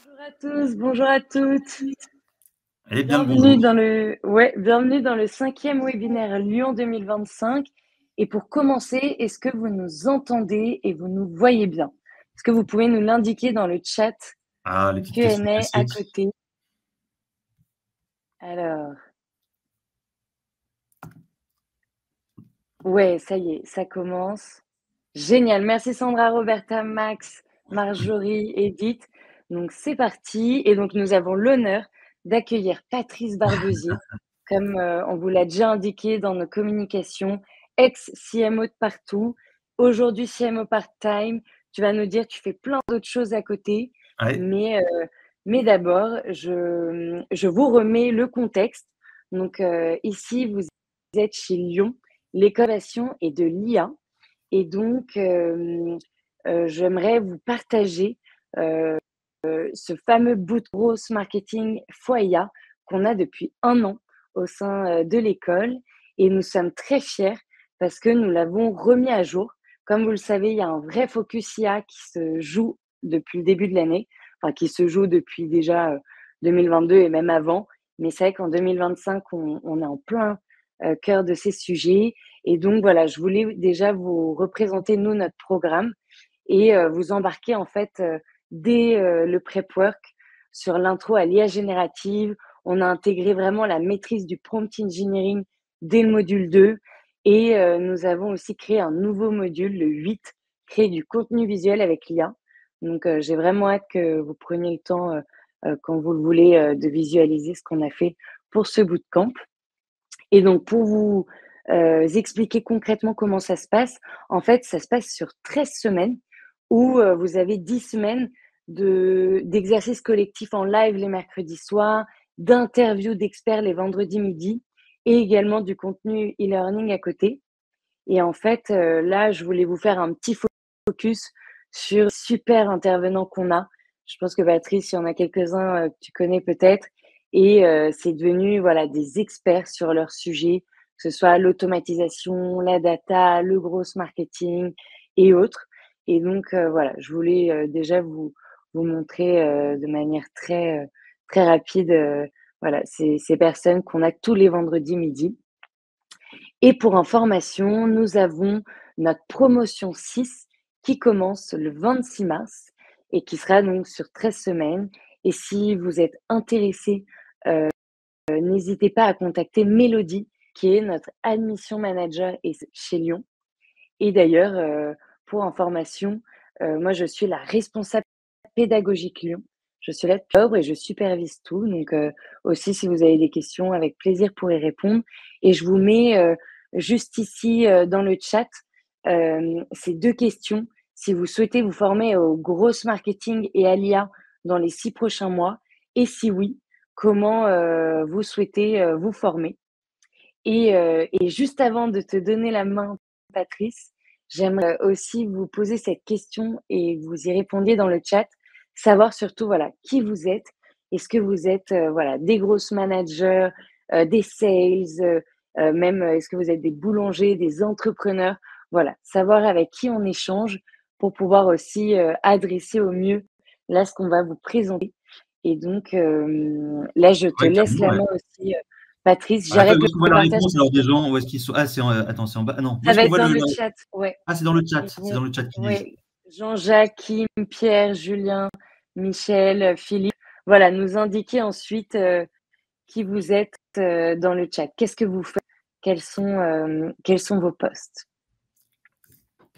Bonjour à tous, bonjour à toutes. Eh bien le bonjour. Bienvenue dans le 5e webinaire Lyon 2025. Et pour commencer, est-ce que vous nous entendez et vous nous voyez bien? Est-ce que vous pouvez nous l'indiquer dans le chat Ah, les petites questions Q&A à classiques. côté? Alors, ouais, ça y est, ça commence. Génial, merci Sandra, Roberta, Max, Marjorie, Edith. Donc c'est parti. Et donc nous avons l'honneur d'accueillir Patrice Barbezier, comme on vous l'a déjà indiqué dans nos communications, ex-CMO de partout, aujourd'hui CMO part-time. Tu vas nous dire, tu fais plein d'autres choses à côté, Ouais. mais d'abord, je vous remets le contexte. Donc ici, vous êtes chez Lyon, l'école d'innovation et de l'IA. Et donc, j'aimerais vous partager ce fameux boot growth marketing FOIA qu'on a depuis 1 an au sein de l'école. Et nous sommes très fiers parce que nous l'avons remis à jour. Comme vous le savez, il y a un vrai focus IA qui se joue depuis le début de l'année, enfin qui se joue depuis déjà 2022 et même avant. Mais c'est vrai qu'en 2025, on est en plein cœur de ces sujets. Et donc, voilà, je voulais déjà vous représenter, nous, notre programme et vous embarquer, en fait, dès le prep work sur l'intro à l'IA générative. On a intégré vraiment la maîtrise du prompt engineering dès le module 2 et nous avons aussi créé un nouveau module, le 8, créer du contenu visuel avec l'IA. Donc, j'ai vraiment hâte que vous preniez le temps, quand vous le voulez, de visualiser ce qu'on a fait pour ce bootcamp. Et donc, pour vous expliquer concrètement comment ça se passe, en fait, ça se passe sur 13 semaines où vous avez 10 semaines d'exercices collectifs en live les mercredis soirs, d'interviews d'experts les vendredis midi et également du contenu e-learning à côté. Et en fait, là, je voulais vous faire un petit focus sur les super intervenants qu'on a. Je pense que Patrice, il y en a quelques-uns que tu connais peut-être. Et c'est devenu voilà, des experts sur leur sujet, que ce soit l'automatisation, la data, le gross marketing et autres. Et donc, voilà, je voulais déjà vous montrer de manière très rapide voilà, ces personnes qu'on a tous les vendredis midi. Et pour information, nous avons notre promotion 6 qui commence le 26 mars et qui sera donc sur 13 semaines. Et si vous êtes intéressé, n'hésitez pas à contacter Mélodie, qui est notre admission manager chez Lyon. Et d'ailleurs, pour information, moi, je suis la responsable pédagogique Lyon. Je suis là depuis octobre et je supervise tout. Donc, aussi, si vous avez des questions, avec plaisir pour y répondre. Et je vous mets juste ici dans le chat ces 2 questions. Si vous souhaitez vous former au gross marketing et à l'IA dans les 6 prochains mois, et si oui, comment vous souhaitez vous former. Et juste avant de te donner la main, Patrice, j'aimerais aussi vous poser cette question et vous y répondiez dans le chat. Savoir surtout, voilà, qui vous êtes. Est-ce que vous êtes, voilà, des grosses managers, des sales, même, est-ce que vous êtes des boulangers, des entrepreneurs? Voilà, savoir avec qui on échange pour pouvoir aussi, adresser au mieux, là, ce qu'on va vous présenter. Et donc, là, je te Ouais, laisse carrément, la ouais. main aussi, Patrice. Attends, J'arrête où le est-ce qu'on voit la partage. réponse alors des gens? Où est-ce qu'ils sont? Ah, attends, c'est en bas. Ah non, où Ça est-ce va qu'on être voit dans le. le chat, ouais. Ah, c'est dans le chat. Ils C'est vont dans le chat qu'il dit. ouais, Jean-Jacques, Kim, Pierre, Julien, Michel, Philippe, voilà, nous indiquer ensuite, qui vous êtes, dans le chat. Qu'est-ce que vous faites? Quels sont vos postes?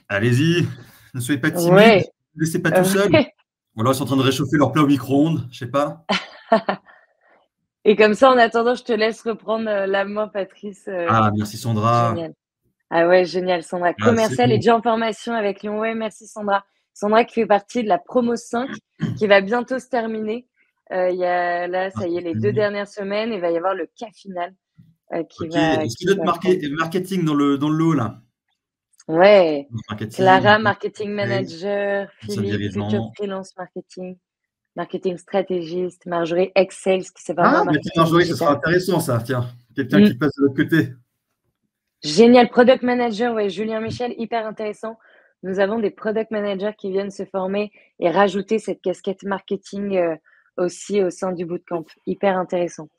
Allez-y, ne soyez pas timides, Ouais, ne laissez pas tout seul. ouais. Voilà, ils sont en train de réchauffer leur plat au micro-ondes, je sais pas. Et comme ça, en attendant, je te laisse reprendre, la main, Patrice, Ah, merci Sandra. génial. Ah ouais, génial, Sandra. Ah, c'est Commercial et bon. déjà en formation avec Lyon. Ouais, merci Sandra. Sandra qui fait partie de la promo 5 qui va bientôt se terminer. Il y a là, Ah, ça y est, les c'est 2 bon. dernières semaines. Il va y avoir le cas final Ok, est-ce qu'il y a qui d'autres va prendre. marketing dans le lot là? Ouais, Marketing, Clara, marketing sales, manager, conseil Philippe, future dirigeant. freelance marketing, marketing stratégiste, Marjorie, ex-sales qui s'est formée Ah, en bah tiens, marketing Marjorie, ce sera digital. intéressant ça, tiens. Quelqu'un Mm. qui passe de l'autre côté. Génial, product manager, ouais, Julien Michel, hyper intéressant. Nous avons des product managers qui viennent se former et rajouter cette casquette marketing aussi au sein du bootcamp. Hyper intéressant.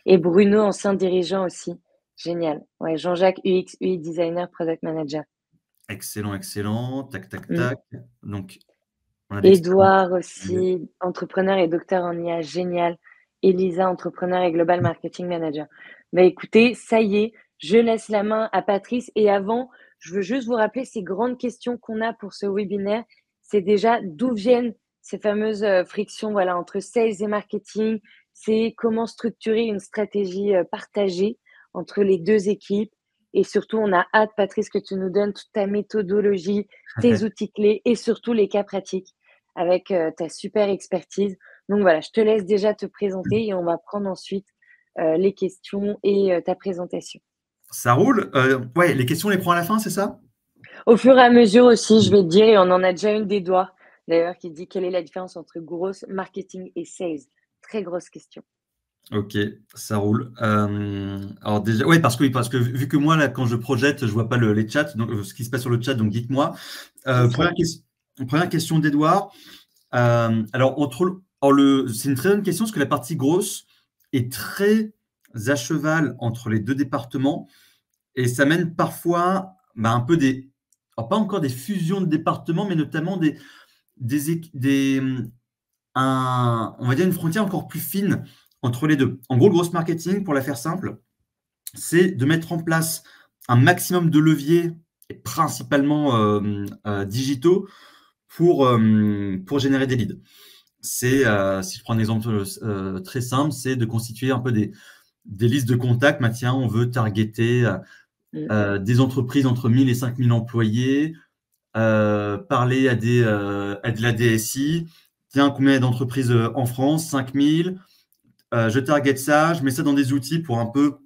Et Bruno, ancien dirigeant aussi. Génial. Ouais, Jean-Jacques, UX, UI designer, product manager. Excellent, excellent. Tac, tac, Mm. tac. Donc, on a l'expérience. Édouard aussi, entrepreneur et docteur en IA, génial. Elisa, entrepreneur et global marketing manager. Bah écoutez, ça y est, je laisse la main à Patrice. Et avant, je veux juste vous rappeler ces grandes questions qu'on a pour ce webinaire. C'est déjà d'où viennent ces fameuses frictions, voilà, entre sales et marketing. C'est comment structurer une stratégie partagée entre les deux équipes. Et surtout, on a hâte, Patrice, que tu nous donnes toute ta méthodologie, tes outils clés et surtout les cas pratiques avec ta super expertise. Donc voilà, je te laisse déjà te présenter et on va prendre ensuite les questions et ta présentation. Ça roule. Ouais, les questions, on les prend à la fin, c'est ça? Au fur et à mesure aussi, je vais te dire, et on en a déjà une d'Edouard, d'ailleurs, qui dit quelle est la différence entre grosse marketing et sales. Très grosse question. Ok, ça roule. Alors déjà, oui, parce que vu que moi, là, quand je projette, je vois pas les chats, donc ce qui se passe sur le chat, donc dites-moi. Première question d'Edouard. Alors, c'est une très bonne question, parce que la partie grosse est très à cheval entre les deux départements, et ça mène parfois un peu alors pas encore des fusions de départements, mais notamment on va dire une frontière encore plus fine entre les deux. En gros, le gross marketing, pour la faire simple, c'est de mettre en place un maximum de leviers, et principalement digitaux, pour générer des leads. Si je prends un exemple très simple, c'est de constituer un peu des listes de contacts. Tiens, on veut targeter des entreprises entre 1000 et 5000 employés, parler à de la DSI. Tiens, combien d'entreprises en France? 5000. Je target ça, je mets ça dans des outils pour un peu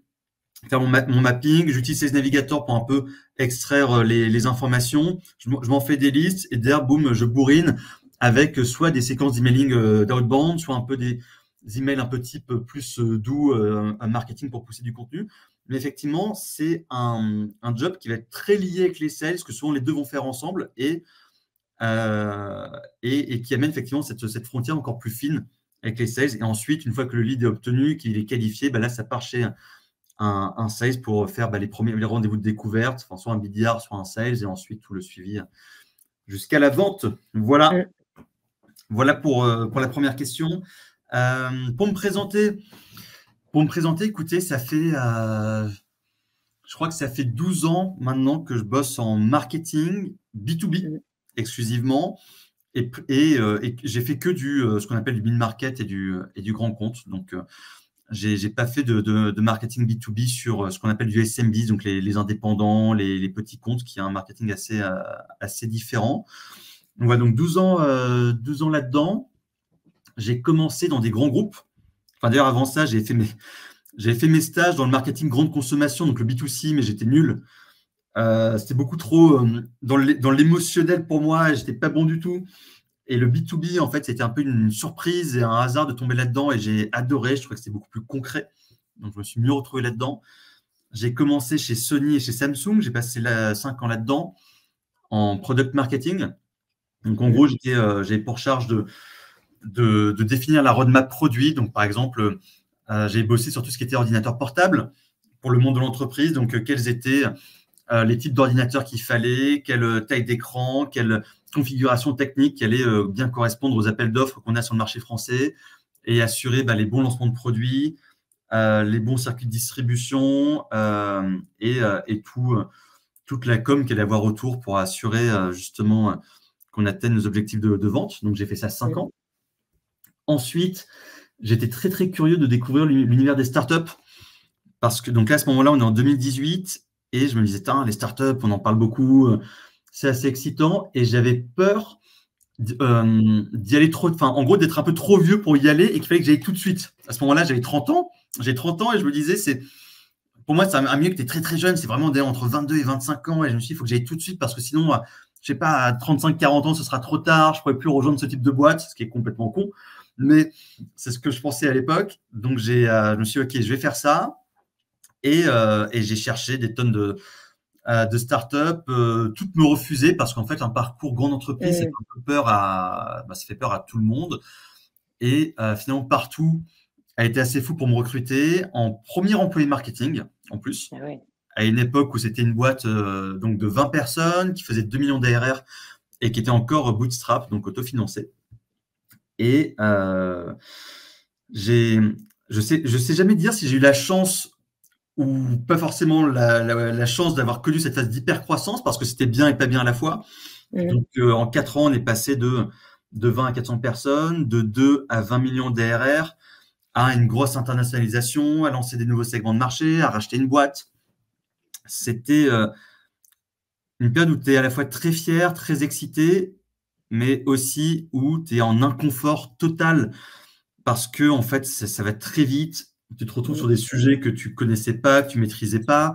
faire mon mapping. J'utilise ces navigateurs pour un peu extraire les informations. Je m'en fais des listes et derrière, boum, je bourrine avec soit des séquences d'emailing d'outbound, soit un peu des emails un peu type plus doux, un marketing pour pousser du contenu. Mais effectivement, c'est un job qui va être très lié avec les sales, que souvent les deux vont faire ensemble et qui amène effectivement cette frontière encore plus fine avec les sales. Et ensuite, une fois que le lead est obtenu, qu'il est qualifié, là, ça part chez un sales pour faire les rendez-vous de découverte, soit un BDR, soit un sales, et ensuite tout le suivi jusqu'à la vente. Voilà, voilà pour la première question. Pour me présenter, écoutez, ça fait, je crois que ça fait 12 ans maintenant que je bosse en marketing B2B exclusivement. Et j'ai fait que ce qu'on appelle du mid-market et du grand compte. Donc, j'ai pas fait de marketing B2B sur ce qu'on appelle du SMB, donc les indépendants, les petits comptes, qui a un marketing assez différent. Donc, voilà, donc 12 ans là-dedans. J'ai commencé dans des grands groupes. Enfin, d'ailleurs, avant ça, j'avais fait mes stages dans le marketing grande consommation, donc le B2C, mais j'étais nul. C'était beaucoup trop dans l'émotionnel pour moi, j'étais pas bon du tout. Et le B2B, en fait, c'était un peu une surprise et un hasard de tomber là-dedans, et j'ai adoré. Je trouvais que c'était beaucoup plus concret. Donc, je me suis mieux retrouvé là-dedans. J'ai commencé chez Sony et chez Samsung. J'ai passé 5 ans là-dedans en product marketing. Donc, en gros, j'avais pour charge de définir la roadmap produit. Donc, par exemple, j'ai bossé sur tout ce qui était ordinateur portable pour le monde de l'entreprise. Donc, quels étaient les types d'ordinateurs qu'il fallait, quelle taille d'écran, quelle configuration technique qui allait bien correspondre aux appels d'offres qu'on a sur le marché français, et assurer les bons lancements de produits, les bons circuits de distribution et toute la com qu'il allait avoir autour pour assurer justement qu'on atteigne nos objectifs de vente. Donc, j'ai fait ça 5 ans. Ensuite, j'étais très, très curieux de découvrir l'univers des startups, parce que donc là, à ce moment-là, on est en 2018, et je me disais, les startups, on en parle beaucoup, c'est assez excitant, et j'avais peur d'y aller trop, en gros, d'être un peu trop vieux pour y aller, et qu'il fallait que j'aille tout de suite. À ce moment-là, j'avais 30 ans, et je me disais, pour moi, c'est un milieu qui était très, très jeune, c'est vraiment entre 22 et 25 ans, et je me suis dit, il faut que j'aille tout de suite, parce que sinon, je sais pas, à 35-40 ans, ce sera trop tard, je ne pourrai plus rejoindre ce type de boîte, ce qui est complètement con, mais c'est ce que je pensais à l'époque. Donc, je me suis dit, OK, je vais faire ça. Et j'ai cherché des tonnes de startups, toutes me refusaient, parce qu'en fait, un parcours grande entreprise, ça fait peur à tout le monde. Et finalement, Partout a été assez fou pour me recruter en premier employé marketing, en plus, Ah ouais. à une époque où c'était une boîte donc de 20 personnes qui faisait 2 millions d'ARR et qui était encore bootstrap, donc autofinancé. Et je sais jamais dire si j'ai eu la chance ou pas forcément la chance d'avoir connu cette phase d'hypercroissance, parce que c'était bien et pas bien à la fois. Mmh. Donc, en 4 ans, on est passé de 20 à 400 personnes, de 2 à 20 millions d'ARR, à une grosse internationalisation, à lancer des nouveaux segments de marché, à racheter une boîte. C'était une période où tu es à la fois très fier, très excité, mais aussi où tu es en inconfort total parce que en fait, ça va très vite. Tu te retrouves Mmh. sur des sujets que tu connaissais pas, que tu maîtrisais pas.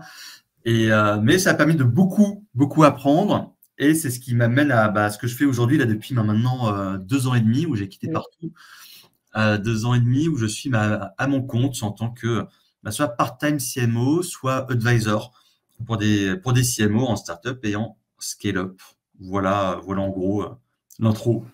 Mais ça a permis de beaucoup, beaucoup apprendre. Et c'est ce qui m'amène à ce que je fais aujourd'hui, là, depuis maintenant 2 ans et demi, où j'ai quitté Mmh. Partout. 2 ans et demi, où je suis à mon compte en tant que soit part-time CMO, soit advisor pour des CMO en startup et en scale-up. Voilà en gros l'intro.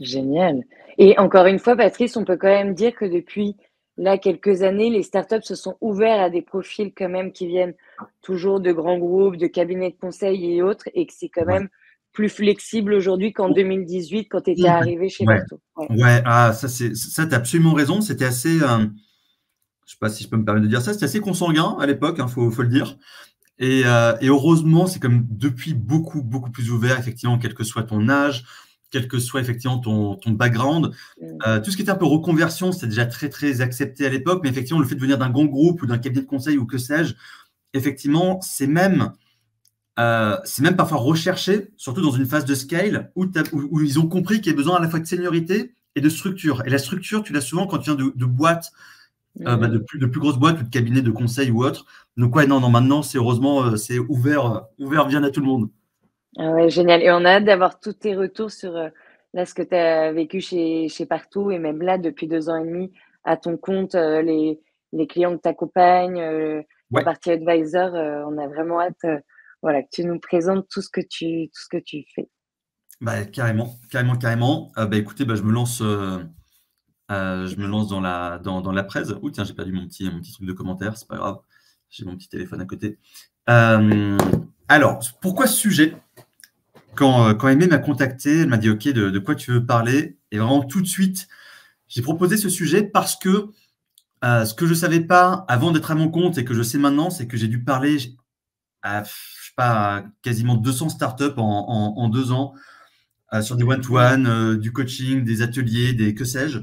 Génial. Et encore une fois, Patrice, on peut quand même dire que depuis là quelques années, les startups se sont ouverts à des profils quand même qui viennent toujours de grands groupes, de cabinets de conseil et autres, et que c'est quand Ouais. même plus flexible aujourd'hui qu'en 2018 quand tu étais arrivé chez Ouais. Partout. Ouais. Ouais, ça, tu as absolument raison. C'était assez, je sais pas si je peux me permettre de dire ça, c'était assez consanguin à l'époque, hein, faut le dire. Et heureusement, c'est comme depuis beaucoup, beaucoup plus ouvert, effectivement, quel que soit ton âge, quel que soit effectivement ton background. Mmh. Tout ce qui était un peu reconversion, c'était déjà très, très accepté à l'époque, mais effectivement, le fait de venir d'un grand groupe ou d'un cabinet de conseil ou que sais-je, effectivement, c'est même parfois recherché, surtout dans une phase de scale où ils ont compris qu'il y a besoin à la fois de seniorité et de structure. Et la structure, tu l'as souvent quand tu viens de boîtes, Mmh. de plus grosses boîtes ou de cabinets de conseil ou autres. Donc, ouais, non, maintenant, c'est heureusement, c'est ouvert bien à tout le monde. Ah ouais, génial. Et on a hâte d'avoir tous tes retours sur là ce que tu as vécu chez Partout et même là depuis 2 ans et demi à ton compte, les clients que tu accompagnes, la Ouais, partie advisor. On a vraiment hâte voilà, que tu nous présentes tout ce que tu fais. bah, carrément, carrément, carrément. Écoutez, je me lance dans la presse. Ouh, tiens, j'ai perdu mon petit truc de commentaire, c'est pas grave. J'ai mon petit téléphone à côté. Euh, alors, pourquoi ce sujet? Quand Aimée m'a contacté, elle m'a dit OK, de quoi tu veux parler? Et vraiment, tout de suite, j'ai proposé ce sujet parce que ce que je ne savais pas avant d'être à mon compte et que je sais maintenant, c'est que j'ai dû parler à, je sais pas, à quasiment 200 startups en 2 ans, sur des Mmh. one-to-one, du coaching, des ateliers, des que sais-je.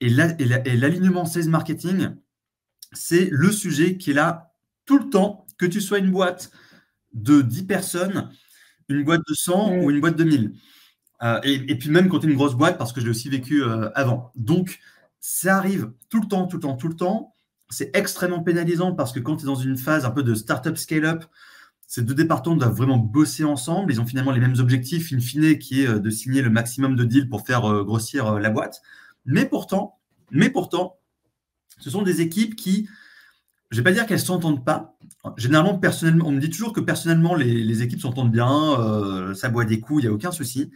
Et l'alignement sales marketing, c'est le sujet qui est là tout le temps, que tu sois une boîte de 10 personnes, une boîte de 100 ou Mmh. une boîte de 1000. Et puis même quand tu es une grosse boîte, parce que je l'ai aussi vécu avant. Donc, ça arrive tout le temps, tout le temps, tout le temps. C'est extrêmement pénalisant parce que quand tu es dans une phase un peu de startup scale-up, ces deux départements doivent vraiment bosser ensemble. Ils ont finalement les mêmes objectifs, in fine, qui est de signer le maximum de deals pour faire grossir la boîte. Mais pourtant, ce sont des équipes qui, je ne vais pas dire qu'elles ne s'entendent pas. Généralement, personnellement, on me dit toujours que personnellement, les équipes s'entendent bien, ça boit des coups, il n'y a aucun souci.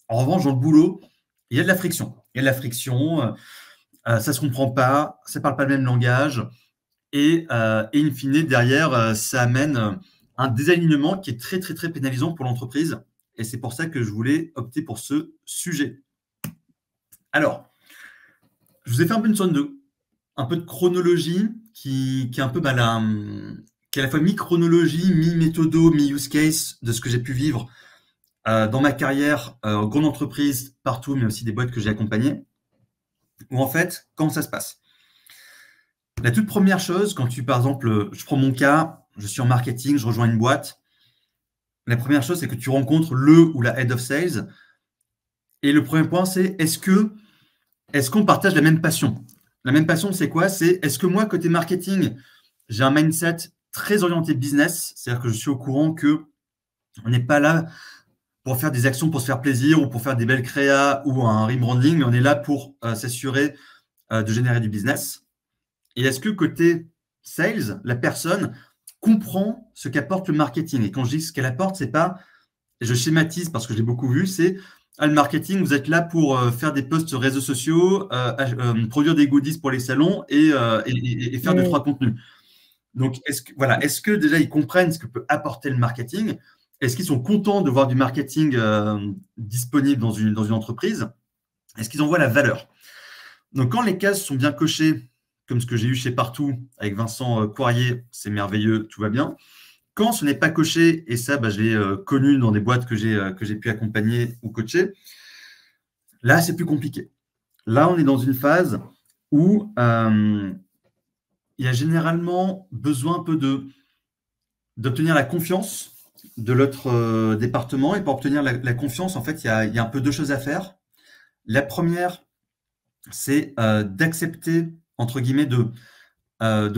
En revanche, dans le boulot, il y a de la friction. Il y a de la friction, ça ne se comprend pas, ça ne parle pas le même langage. Et in fine, derrière, ça amène un désalignement qui est très, très, très pénalisant pour l'entreprise. Et c'est pour ça que je voulais opter pour ce sujet. Alors, je vous ai fait un peu de chronologie qui est un peu qui est à la fois mi-chronologie, mi-méthodo, mi-use case de ce que j'ai pu vivre dans ma carrière, grande entreprise partout, mais aussi des boîtes que j'ai accompagnées. Où en fait, comment ça se passe? La toute première chose, quand par exemple, je prends mon cas, je suis en marketing, je rejoins une boîte. La première chose, c'est que tu rencontres le ou la head of sales. Et le premier point, c'est est-ce qu'on partage la même passion? La même passion, c'est quoi? C'est est-ce que moi, côté marketing, j'ai un mindset très orienté business, c'est-à-dire que je suis au courant que on n'est pas là pour faire des actions pour se faire plaisir ou pour faire des belles créas ou un rebranding, mais on est là pour s'assurer de générer du business. Et est-ce que côté sales, la personne comprend ce qu'apporte le marketing? Et quand je dis ce qu'elle apporte, c'est pas, je schématise parce que je l'ai beaucoup vu, c'est Ah, le marketing, vous êtes là pour faire des posts réseaux sociaux, produire des goodies pour les salons et faire deux, Mm. trois contenus. Donc, voilà, est-ce que déjà ils comprennent ce que peut apporter le marketing? Est-ce qu'ils sont contents de voir du marketing disponible dans une entreprise? Est-ce qu'ils en voient la valeur? Donc, quand les cases sont bien cochées, comme ce que j'ai eu chez Partout avec Vincent Poirier, c'est merveilleux, tout va bien. Quand ce n'est pas coché, et ça, je l'ai connu dans des boîtes que j'ai pu accompagner ou coacher, là, c'est plus compliqué. Là, on est dans une phase où il y a généralement besoin un peu d'obtenir la confiance de l'autre département. Et pour obtenir la confiance, en fait, il y a un peu deux choses à faire. La première, c'est d'accepter, entre guillemets, de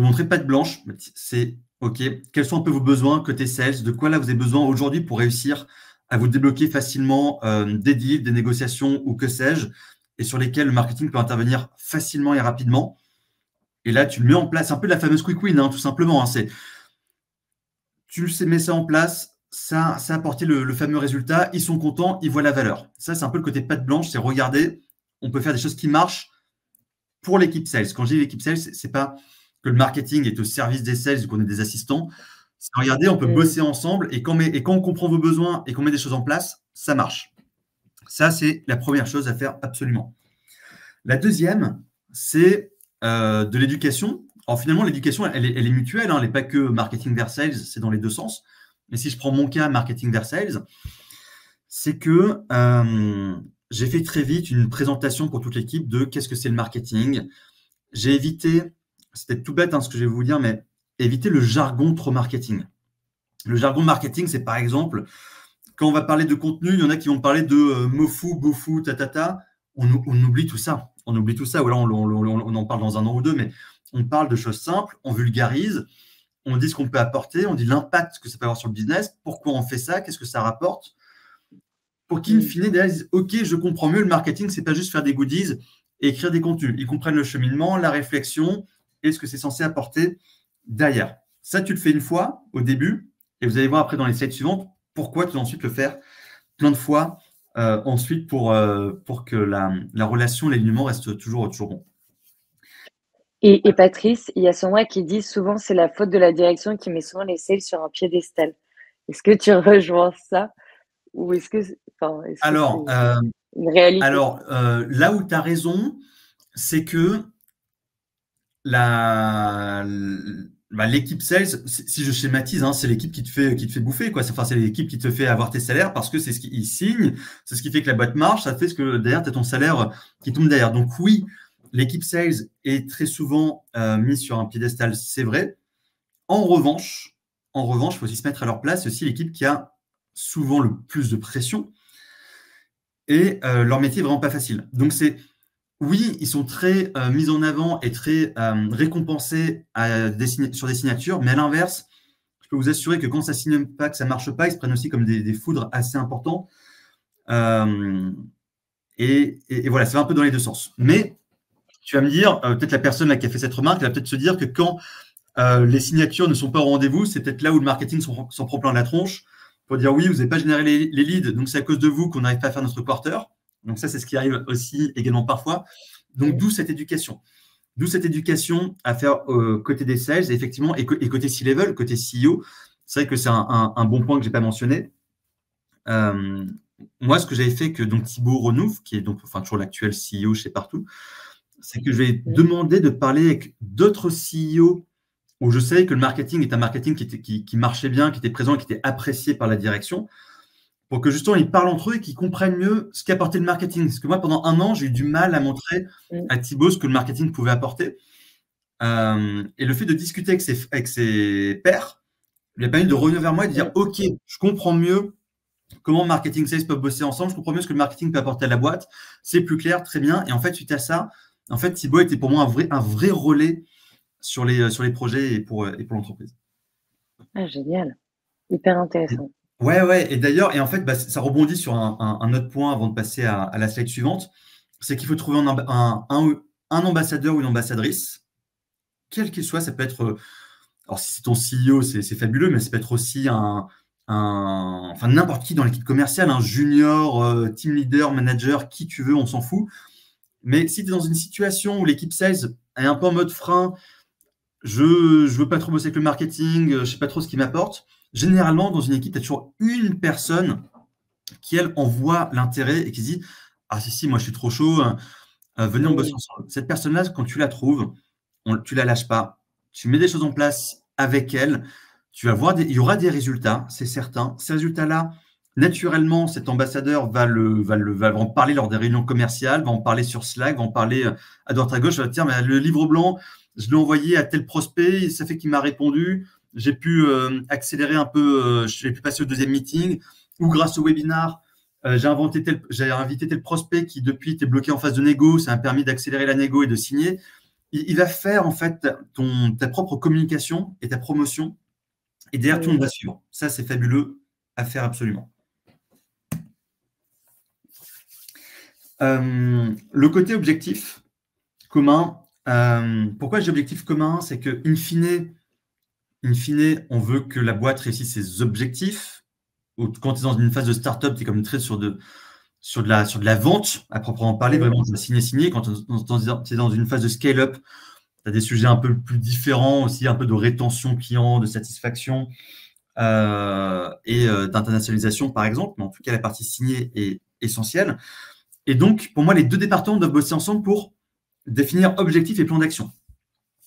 montrer patte blanche. C'est OK, quels sont un peu vos besoins côté sales? De quoi là vous avez besoin aujourd'hui pour réussir à vous débloquer facilement des deals, des négociations ou que sais-je, et sur lesquels le marketing peut intervenir facilement et rapidement. Et là, tu le mets en place, un peu de la fameuse quick win, tout simplement. Tu mets ça en place, ça a apporté le fameux résultat, ils sont contents, ils voient la valeur. Ça, c'est un peu le côté patte blanche, c'est regarder, on peut faire des choses qui marchent pour l'équipe sales. Quand je dis l'équipe sales, c'est pas que le marketing est au service des sales ou qu'on est des assistants. C'est regardez, on peut bosser ensemble et quand on comprend vos besoins et qu'on met des choses en place, ça marche. Ça, c'est la première chose à faire absolument. La deuxième, c'est de l'éducation. Alors finalement, l'éducation, elle est mutuelle, elle n'est pas que marketing vers sales, c'est dans les deux sens. Mais si je prends mon cas, marketing vers sales, c'est que j'ai fait très vite une présentation pour toute l'équipe de qu'est-ce que c'est le marketing. J'ai évité, c'était tout bête ce que je vais vous dire, mais éviter le jargon trop marketing. Le jargon marketing, c'est par exemple, quand on va parler de contenu, il y en a qui vont parler de mofu, bofu, tatata. On oublie tout ça. On oublie tout ça. Ou alors on en parle dans un an ou deux, mais on parle de choses simples, on vulgarise, on dit ce qu'on peut apporter, on dit l'impact que ça peut avoir sur le business, pourquoi on fait ça, qu'est-ce que ça rapporte. Pour qu'in fine, derrière, ils disent OK, je comprends mieux, le marketing, c'est pas juste faire des goodies et écrire des contenus. Ils comprennent le cheminement, la réflexion et ce que c'est censé apporter derrière. Ça, tu le fais une fois au début et vous allez voir après dans les slides suivantes pourquoi tu dois ensuite le faire plein de fois ensuite pour que la relation, l'alignement reste toujours bon. Et Patrice, il y a Sandra qui dit souvent c'est la faute de la direction qui met souvent les sales sur un piédestal. Est-ce que tu rejoins ça ou est-ce que c'est une réalité? Alors, là où tu as raison, c'est que l'équipe sales, si je schématise, c'est l'équipe qui te fait bouffer, quoi. C'est l'équipe qui te fait avoir tes salaires parce que c'est ce qu'ils signent, c'est ce qui fait que la boîte marche, ça fait ce que derrière, tu as ton salaire qui tombe derrière. Donc oui, l'équipe sales est très souvent mise sur un piédestal, c'est vrai. En revanche, il faut aussi se mettre à leur place. C'est aussi l'équipe qui a souvent le plus de pression et leur métier est vraiment pas facile. Donc oui, ils sont très mis en avant et très récompensés sur des signatures, mais à l'inverse, je peux vous assurer que quand ça ne signe pas, que ça ne marche pas, ils se prennent aussi comme des foudres assez importants. Et voilà, c'est un peu dans les deux sens. Mais tu vas me dire, peut-être la personne là, qui a fait cette remarque, elle va peut-être se dire que quand les signatures ne sont pas au rendez-vous, c'est peut-être là où le marketing s'en prend plein la tronche pour dire oui, vous n'avez pas généré les leads, donc c'est à cause de vous qu'on n'arrive pas à faire notre quarter. Donc ça, c'est ce qui arrive aussi également parfois. Donc d'où cette éducation. D'où cette éducation à faire côté des sales et effectivement, et côté C-level, côté CEO. C'est vrai que c'est un bon point que je n'ai pas mentionné. Moi, ce que j'avais fait que donc Thibaut Renouf, qui est donc toujours l'actuel CEO chez Partout, c'est que je vais demander de parler avec d'autres CEO où je savais que le marketing est un marketing qui marchait bien, qui était présent, qui était apprécié par la direction, pour que justement ils parlent entre eux et qu'ils comprennent mieux ce qu'apportait le marketing. Parce que moi, pendant un an, j'ai eu du mal à montrer à Thibaut ce que le marketing pouvait apporter. Et le fait de discuter avec ses pairs lui a permis de revenir vers moi et de dire OK, je comprends mieux comment marketing sales peuvent bosser ensemble, je comprends mieux ce que le marketing peut apporter à la boîte, c'est plus clair, très bien. Et en fait, suite à ça, en fait, Thibaut était pour moi un vrai relais sur les projets et pour l'entreprise. Ah, génial. Hyper intéressant. Ouais. Et d'ailleurs, en fait, ça rebondit sur un autre point avant de passer à la slide suivante, c'est qu'il faut trouver un ambassadeur ou une ambassadrice, quel qu'il soit. Ça peut être, alors si c'est ton CEO, c'est fabuleux, mais ça peut être aussi un enfin n'importe qui dans l'équipe commerciale, un junior, team leader, manager, qui tu veux, on s'en fout. Mais si tu es dans une situation où l'équipe sales est un peu en mode frein, je veux pas trop bosser avec le marketing, je sais pas trop ce qui m'apporte. Généralement, dans une équipe, tu as toujours une personne qui, elle, en voit l'intérêt et qui se dit « Ah si, moi je suis trop chaud, venez on bosse ensemble ». Cette personne-là, quand tu la trouves, tu la lâches pas. Tu mets des choses en place avec elle. Tu vas voir, il y aura des résultats, c'est certain. Ces résultats-là, naturellement, cet ambassadeur va en parler lors des réunions commerciales, va en parler sur Slack, va en parler à droite à gauche. Va dire, mais le livre blanc, je l'ai envoyé à tel prospect, ça fait qu'il m'a répondu. J'ai pu accélérer un peu, j'ai pu passer au deuxième meeting, ou grâce au webinar, j'ai invité tel prospect qui depuis était bloqué en phase de négo, ça m'a permis d'accélérer la négo et de signer. Il va faire en fait ta propre communication et ta promotion, et derrière tout le monde va suivre. Ça, c'est fabuleux à faire absolument. Le côté objectif commun, pourquoi j'ai objectif commun? C'est que, in fine, on veut que la boîte réussisse ses objectifs. Quand tu es dans une phase de start-up, tu es comme très sur de la vente, à proprement parler, vraiment, je vais signer. Quand tu es dans une phase de scale-up, tu as des sujets un peu plus différents aussi, un peu de rétention client, de satisfaction et d'internationalisation, par exemple. Mais en tout cas, la partie signée est essentielle. Et donc, pour moi, les deux départements doivent bosser ensemble pour définir objectifs et plan d'action.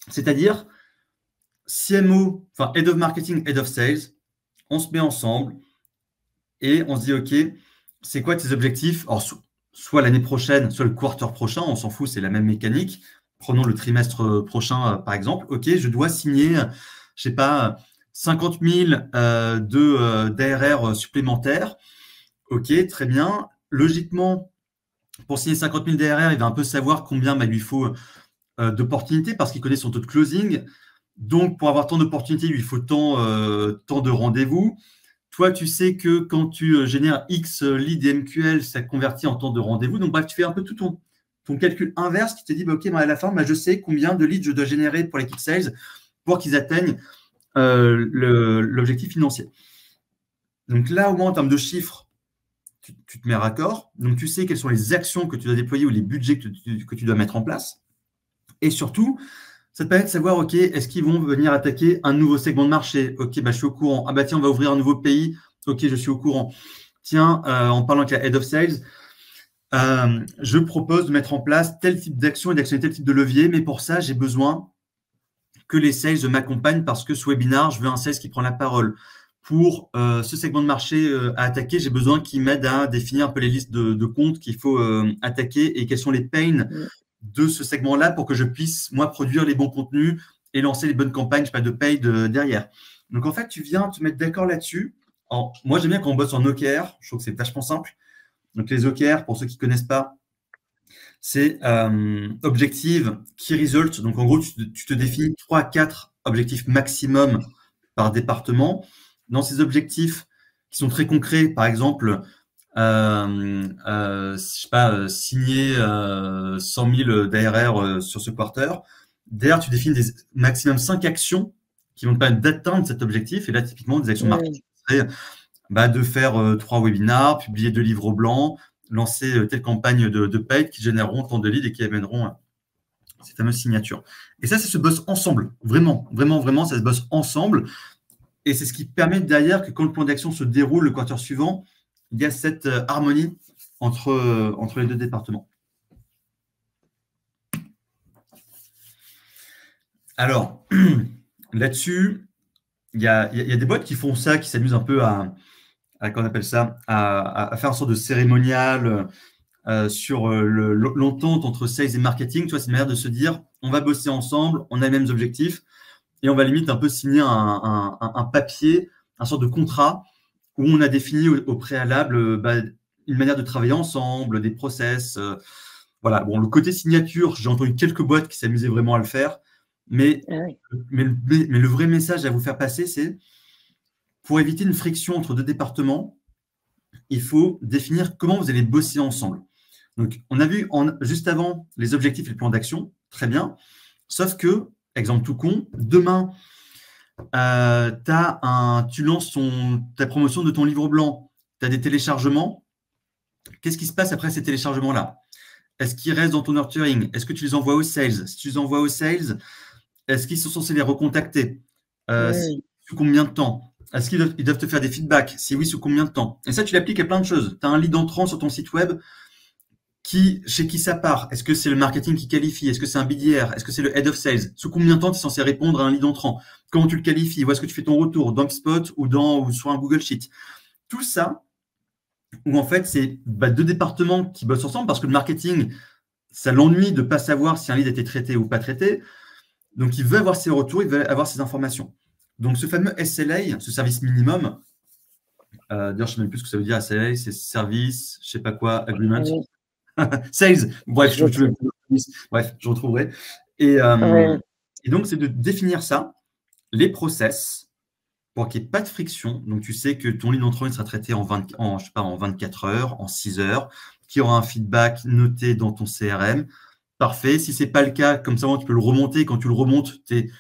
C'est-à-dire, CMO, enfin Head of Marketing, Head of Sales, on se met ensemble et on se dit, OK, c'est quoi tes objectifs? Alors, soit l'année prochaine, soit le quarter prochain, on s'en fout, c'est la même mécanique. Prenons le trimestre prochain, par exemple. OK, je dois signer, je ne sais pas, 50 000 d'ARR supplémentaires. OK, très bien. Logiquement, pour signer 50 000 d'ARR, il va un peu savoir combien il lui faut d'opportunités parce qu'il connaît son taux de closing. Donc, pour avoir tant d'opportunités, il lui faut tant de rendez-vous. Toi, tu sais que quand tu génères X lead MQL, ça convertit en temps de rendez-vous. Donc, bref, tu fais un peu tout ton calcul inverse qui te dit, OK, à la fin, je sais combien de leads je dois générer pour l'équipe sales pour qu'ils atteignent l'objectif financier. Donc là, au moins, en termes de chiffres, tu te mets raccord. Donc, tu sais quelles sont les actions que tu dois déployer ou les budgets que tu dois mettre en place. Et surtout, ça te permet de savoir, OK, est-ce qu'ils vont venir attaquer un nouveau segment de marché? OK, je suis au courant. Ah tiens, on va ouvrir un nouveau pays. OK, je suis au courant. Tiens, en parlant avec la Head of Sales, je propose de mettre en place tel type d'action et d'actionner tel type de levier. Mais pour ça, j'ai besoin que les sales m'accompagnent parce que ce webinar, je veux un sales qui prend la parole. Pour ce segment de marché à attaquer, j'ai besoin qu'il m'aide à définir un peu les listes de comptes qu'il faut attaquer et quels sont les pains de ce segment-là pour que je puisse, moi, produire les bons contenus et lancer les bonnes campagnes, de paid derrière. Donc, en fait, tu viens te mettre d'accord là-dessus. Moi, j'aime bien quand on bosse en OKR. Je trouve que c'est vachement simple. Donc, les OKR, pour ceux qui ne connaissent pas, c'est Objective Key Result. Donc, en gros, tu te définis 3 à 4 objectifs maximum par département. Dans ces objectifs qui sont très concrets, par exemple, je sais pas, signer 100 000 d'ARR sur ce quarter. Derrière, tu définis des maximum 5 actions qui vont te permettre d'atteindre cet objectif. Et là, typiquement, des actions marketing seraient de faire 3 webinars, publier 2 livres blancs, lancer telle campagne de paid qui généreront tant de leads et qui amèneront ces fameuses signatures. Et ça se bosse ensemble. Vraiment, vraiment, vraiment, ça se bosse ensemble. Et c'est ce qui permet derrière que quand le plan d'action se déroule le quarter suivant, il y a cette harmonie entre les deux départements. Alors, là-dessus, il y a des boîtes qui font ça, qui s'amusent un peu à comment on appelle ça, à faire une sorte de cérémonial sur l'entente entre sales et marketing. Tu vois, c'est une manière de se dire, on va bosser ensemble, on a les mêmes objectifs, et on va limite un peu signer un papier, un sorte de contrat où on a défini au préalable une manière de travailler ensemble, des process. Voilà. Bon, le côté signature, j'ai entendu quelques boîtes qui s'amusaient vraiment à le faire, mais le vrai message à vous faire passer, c'est pour éviter une friction entre deux départements, il faut définir comment vous allez bosser ensemble. Donc, on a vu juste avant les objectifs et le plan d'action, très bien, sauf que, exemple tout con, demain, tu lances ta promotion de ton livre blanc, tu as des téléchargements. Qu'est-ce qui se passe après ces téléchargements-là? Est-ce qu'ils restent dans ton nurturing? Est-ce que tu les envoies aux sales? Si tu les envoies aux sales, est-ce qu'ils sont censés les recontacter? Sous combien de temps? Est-ce qu'ils doivent te faire des feedbacks? Si oui, sous combien de temps? Et ça, tu l'appliques à plein de choses. Tu as un lead entrant sur ton site web, chez qui ça part? Est-ce que c'est le marketing qui qualifie? Est-ce que c'est un BDR? Est-ce que c'est le head of sales? Sous combien de temps tu es censé répondre à un lead entrant? Comment tu le qualifies? Où est-ce que tu fais ton retour? Dans HubSpot ou sur un Google Sheet? Tout ça, où en fait, c'est deux départements qui bossent ensemble parce que le marketing, ça l'ennuie de ne pas savoir si un lead a été traité ou pas traité. Donc, il veut avoir ses retours, il veut avoir ses informations. Donc, ce fameux SLA, ce service minimum, d'ailleurs, je ne sais même plus ce que ça veut dire, SLA, c'est service, je ne sais pas quoi, agreement. Sales, bref, je retrouverai. Et donc, c'est de définir ça, les process, pour qu'il n'y ait pas de friction. Donc, tu sais que ton lead entrant sera traité en 24 heures, en 6 heures, qu'il y aura un feedback noté dans ton CRM. Parfait. Si ce n'est pas le cas, comme ça, tu peux le remonter. Quand tu le remontes, tu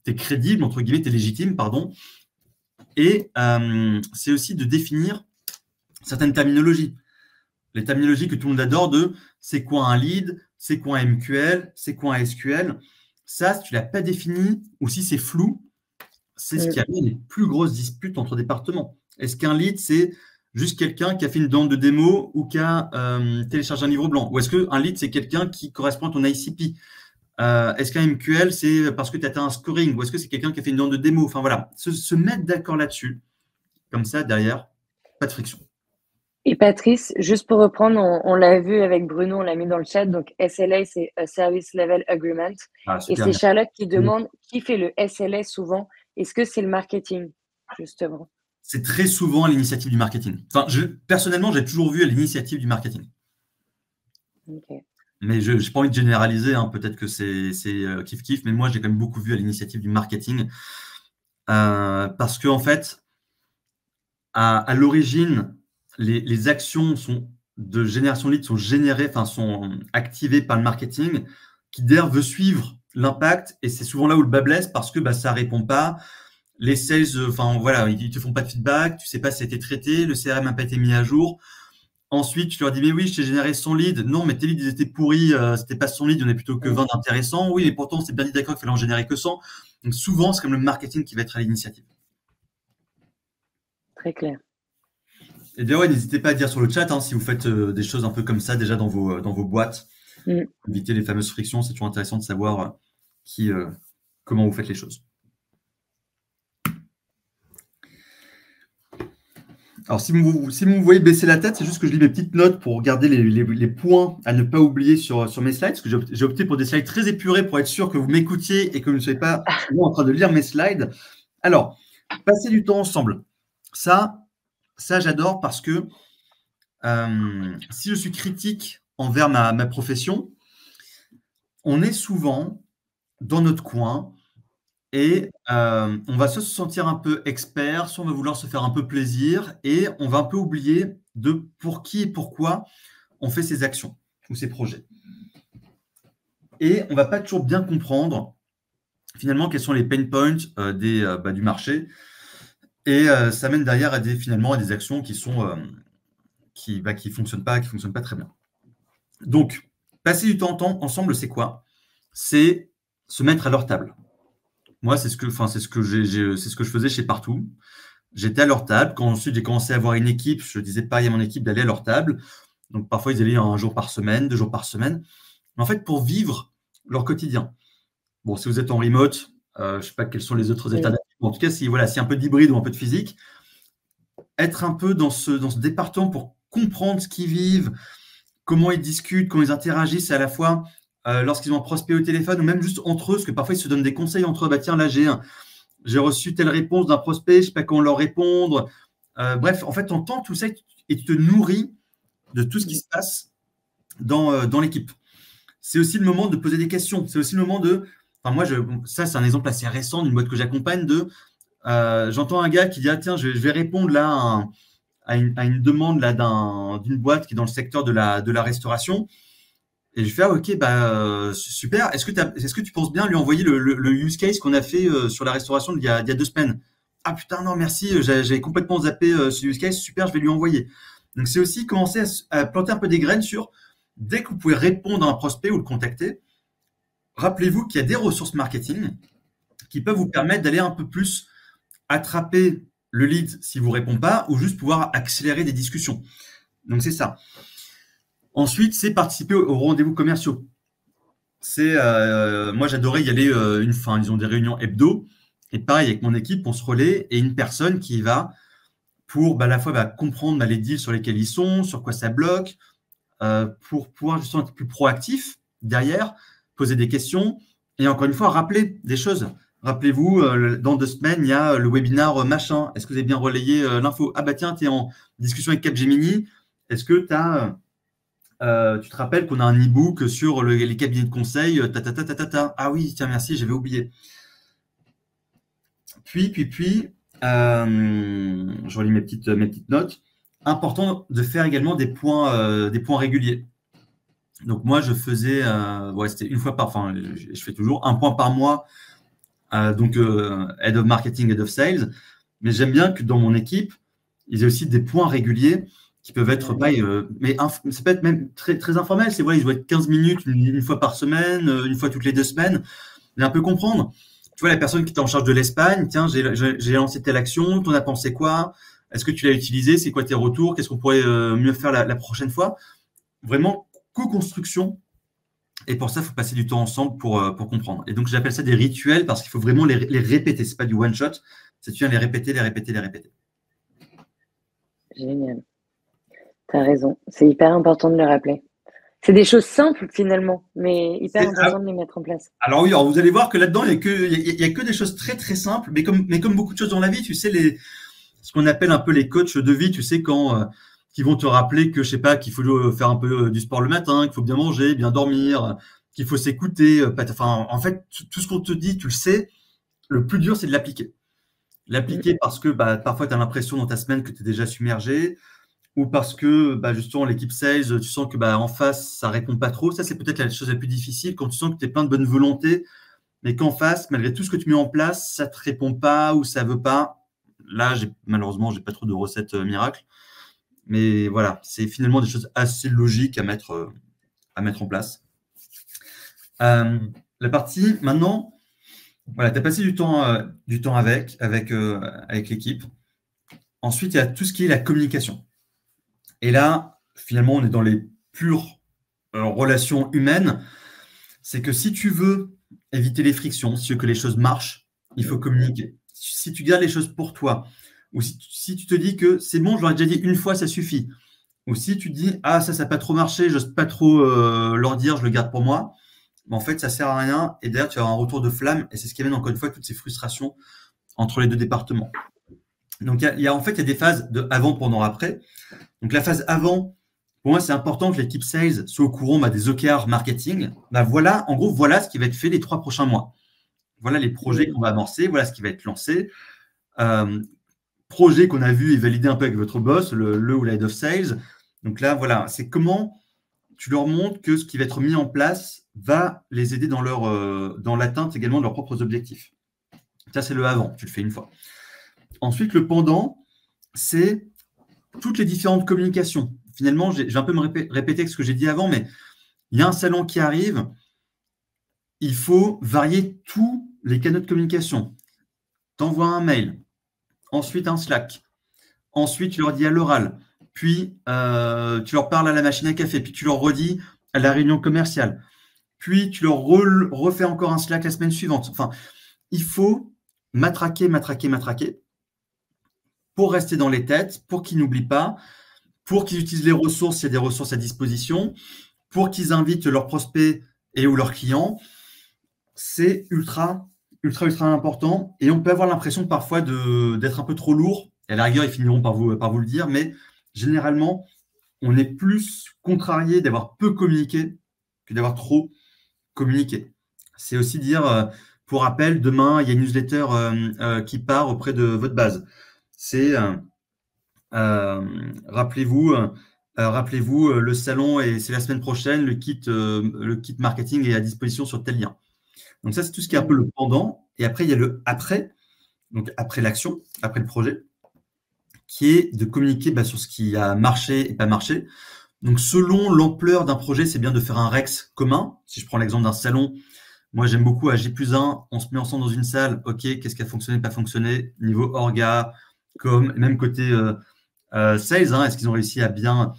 es crédible, entre guillemets, tu es légitime, pardon. Et c'est aussi de définir certaines terminologies. Les terminologies que tout le monde adore de c'est quoi un lead, c'est quoi un MQL, c'est quoi un SQL. Ça, si tu ne l'as pas défini ou si c'est flou, c'est ce qui amène les plus grosses disputes entre départements. Est-ce qu'un lead, c'est juste quelqu'un qui a fait une demande de démo ou qui a téléchargé un livre blanc? Ou est-ce qu'un lead, c'est quelqu'un qui correspond à ton ICP? Est-ce qu'un MQL, c'est parce que tu as atteint un scoring? Ou est-ce que c'est quelqu'un qui a fait une demande de démo? Enfin voilà, se mettre d'accord là-dessus. Comme ça, derrière, pas de friction. Et Patrice, juste pour reprendre, on l'a vu avec Bruno, on l'a mis dans le chat. Donc, SLA, c'est a Service Level Agreement. Et c'est Charlotte qui demande qui fait le SLA souvent. Est-ce que c'est le marketing, justement? C'est très souvent à l'initiative du marketing. Enfin, personnellement, j'ai toujours vu à l'initiative du marketing. Okay. Mais je n'ai pas envie de généraliser, hein. Peut-être que c'est kiff-kiff, mais moi, j'ai quand même beaucoup vu à l'initiative du marketing. Parce qu'en fait, à l'origine, les actions de génération lead sont générées, sont activées par le marketing, qui d'ailleurs veut suivre l'impact, et c'est souvent là où le bas blesse parce que ça ne répond pas. Les sales, voilà, ils ne te font pas de feedback, tu ne sais pas si ça a été traité, le CRM n'a pas été mis à jour. Ensuite, tu leur dis, mais oui, je t'ai généré 100 leads. Non, mais tes leads, ils étaient pourris, c'était pas 100 leads, il y en a plutôt que 20 d'intéressants. Oui, mais pourtant, on s'est bien dit d'accord qu'il fallait en générer que 100. Donc souvent, c'est comme le marketing qui va être à l'initiative. Très clair. Et d'ailleurs, n'hésitez pas à dire sur le chat si vous faites des choses un peu comme ça déjà dans vos boîtes. Éviter les fameuses frictions, c'est toujours intéressant de savoir comment vous faites les choses. Alors, si vous me voyez baisser la tête, c'est juste que je lis mes petites notes pour regarder les points à ne pas oublier sur mes slides, parce que j'ai opté pour des slides très épurés pour être sûr que vous m'écoutiez et que vous ne soyez pas en train de lire mes slides. Alors, passer du temps ensemble. Ça j'adore parce que si je suis critique envers ma profession, on est souvent dans notre coin et on va se sentir un peu expert, soit on va vouloir se faire un peu plaisir et on va un peu oublier de pour qui et pourquoi on fait ces actions ou ces projets. Et on ne va pas toujours bien comprendre finalement quels sont les pain points du marché. Et ça mène derrière à des actions qui sont qui fonctionnent pas très bien. Donc, passer du temps ensemble, c'est quoi? C'est se mettre à leur table. Moi, c'est ce que je faisais chez Partout. J'étais à leur table. Quand ensuite j'ai commencé à avoir une équipe, je disais pareil à mon équipe d'aller à leur table. Donc, parfois, ils allaient un jour par semaine, 2 jours par semaine. Mais en fait, pour vivre leur quotidien. Bon, si vous êtes en remote, je ne sais pas quels sont les autres états d'âme. En tout cas, si un peu d'hybride ou un peu de physique, être un peu dans ce département pour comprendre ce qu'ils vivent, comment ils discutent, comment ils interagissent à la fois lorsqu'ils ont un prospect au téléphone ou même juste entre eux, parce que parfois ils se donnent des conseils entre eux. Bah tiens, là j'ai reçu telle réponse d'un prospect, je ne sais pas comment leur répondre. Bref, en fait, tu entends tout ça et tu te nourris de tout ce qui se passe dans l'équipe. C'est aussi le moment de poser des questions. C'est aussi le moment moi, ça, c'est un exemple assez récent d'une boîte que j'accompagne j'entends un gars qui dit tiens, je vais répondre là à une demande là d'une boîte qui est dans le secteur de la restauration. Et je fais, ah, ok, super. Est-ce que tu penses bien lui envoyer le use case qu'on a fait sur la restauration il y a 2 semaines? Ah putain, non, merci, j'avais complètement zappé ce use case, super, je vais lui envoyer. Donc c'est aussi commencer à planter un peu des graines sur, dès que vous pouvez répondre à un prospect ou le contacter, rappelez-vous qu'il y a des ressources marketing qui peuvent vous permettre d'aller un peu plus attraper le lead s'il ne vous répond pas, ou juste pouvoir accélérer des discussions. Donc c'est ça. Ensuite, c'est participer aux rendez-vous commerciaux. Moi, j'adorais y aller ils ont des réunions hebdo. Et pareil, avec mon équipe, on se relaie et une personne qui va pour à la fois comprendre les deals sur lesquels ils sont, sur quoi ça bloque, pour pouvoir justement être plus proactif derrière, poser des questions et encore une fois, rappeler des choses. Rappelez-vous, dans 2 semaines, il y a le webinar machin. Est-ce que vous avez bien relayé l'info? Ah bah tiens, tu es en discussion avec Capgemini. Est-ce que tu te rappelles qu'on a un e-book sur les cabinets de conseil, Ah oui, tiens, merci, j'avais oublié. Puis, je relis mes petites notes. Important de faire également des points réguliers. Donc moi, je faisais, c'était une fois enfin, je fais toujours un point par mois. Head of Marketing, Head of Sales. Mais j'aime bien que dans mon équipe, il y ait aussi des points réguliers qui peuvent être pareil, mais ça peut être même très, très informel. C'est voilà, ils doivent être 15 minutes une fois par semaine, une fois toutes les 2 semaines. Et un peu comprendre. Tu vois, la personne qui est en charge de l'Espagne, tiens, j'ai lancé telle action, t'en as pensé quoi? Est-ce que tu l'as utilisé? C'est quoi tes retours? Qu'est-ce qu'on pourrait mieux faire la prochaine fois? Vraiment, co-construction. Et pour ça, il faut passer du temps ensemble pour comprendre. Et donc, j'appelle ça des rituels parce qu'il faut vraiment les répéter. Ce n'est pas du one-shot. C'est tu viens les répéter, les répéter, les répéter. Génial. Tu as raison. C'est hyper important de le rappeler. C'est des choses simples finalement, mais hyper important de les mettre en place. Alors oui, vous allez voir que là-dedans, il y a que des choses très très simples, mais comme beaucoup de choses dans la vie, tu sais, ce qu'on appelle un peu les coachs de vie, tu sais, qui vont te rappeler que, je sais pas, qu'il faut faire un peu du sport le matin, qu'il faut bien manger, bien dormir, qu'il faut s'écouter. Enfin, en fait, tout ce qu'on te dit, tu le sais. Le plus dur, c'est de l'appliquer. L'appliquer parce que parfois, tu as l'impression dans ta semaine que tu es déjà submergé, ou parce que justement l'équipe sales, tu sens que en face, ça répond pas trop. Ça, c'est peut-être la chose la plus difficile quand tu sens que tu es plein de bonne volonté, mais qu'en face, malgré tout ce que tu mets en place, ça te répond pas ou ça veut pas. Là, malheureusement, j'ai pas trop de recettes miracles. Mais voilà, c'est finalement des choses assez logiques à mettre en place. La partie, maintenant, voilà, tu as passé du temps avec l'équipe. Ensuite, il y a tout ce qui est la communication. Et là, finalement, on est dans les pures relations humaines. C'est que si tu veux éviter les frictions, si tu veux que les choses marchent, il faut communiquer. Si tu gardes les choses pour toi, ou si tu te dis que c'est bon, je leur ai déjà dit une fois, ça suffit. Ou si tu te dis, ah, ça n'a pas trop marché, j'ose pas trop leur dire, je le garde pour moi. Mais en fait, ça sert à rien. Et d'ailleurs, tu vas avoir un retour de flamme. Et c'est ce qui amène encore une fois toutes ces frustrations entre les deux départements. Donc, il y a des phases de avant, pendant, après. Donc, la phase avant, pour moi, c'est important que l'équipe sales soit au courant des OKR marketing. Voilà, en gros, voilà ce qui va être fait les 3 prochains mois. Voilà les projets qu'on va amorcer. Voilà ce qui va être lancé. Projet qu'on a vu et validé un peu avec votre boss, le ou la head of sales. Donc là, voilà, c'est comment tu leur montres que ce qui va être mis en place va les aider dans l'atteinte également de leurs propres objectifs. Ça, c'est le avant, tu le fais une fois. Ensuite, le pendant, c'est toutes les différentes communications. Finalement, je vais un peu me répéter ce que j'ai dit avant, mais il y a un salon qui arrive, il faut varier tous les canaux de communication. Tu envoies un mail, ensuite un Slack, ensuite tu leur dis à l'oral, puis tu leur parles à la machine à café, puis tu leur redis à la réunion commerciale, puis tu leur refais encore un Slack la semaine suivante. Enfin, il faut matraquer pour rester dans les têtes, pour qu'ils n'oublient pas, pour qu'ils utilisent les ressources, s'il y a des ressources à disposition, pour qu'ils invitent leurs prospects et ou leurs clients. C'est ultra, ultra, ultra important. Et on peut avoir l'impression parfois d'être un peu trop lourd. Et à la rigueur, ils finiront par vous le dire. Mais généralement, on est plus contrarié d'avoir peu communiqué que d'avoir trop communiqué. C'est aussi dire, pour rappel, demain, il y a une newsletter qui part auprès de votre base. C'est, rappelez-vous, Rappelez-vous, le salon, et c'est la semaine prochaine, le kit marketing est à disposition sur tel lien. Donc ça, c'est tout ce qui est un peu le pendant. Et après, il y a le après, donc après l'action, après le projet, qui est de communiquer sur ce qui a marché et pas marché. Donc selon l'ampleur d'un projet, c'est bien de faire un Rex commun. Si je prends l'exemple d'un salon, moi j'aime beaucoup à J+1, on se met ensemble dans une salle, ok, qu'est-ce qui a fonctionné, pas fonctionné, niveau orga, même côté sales, est-ce qu'ils ont réussi à bien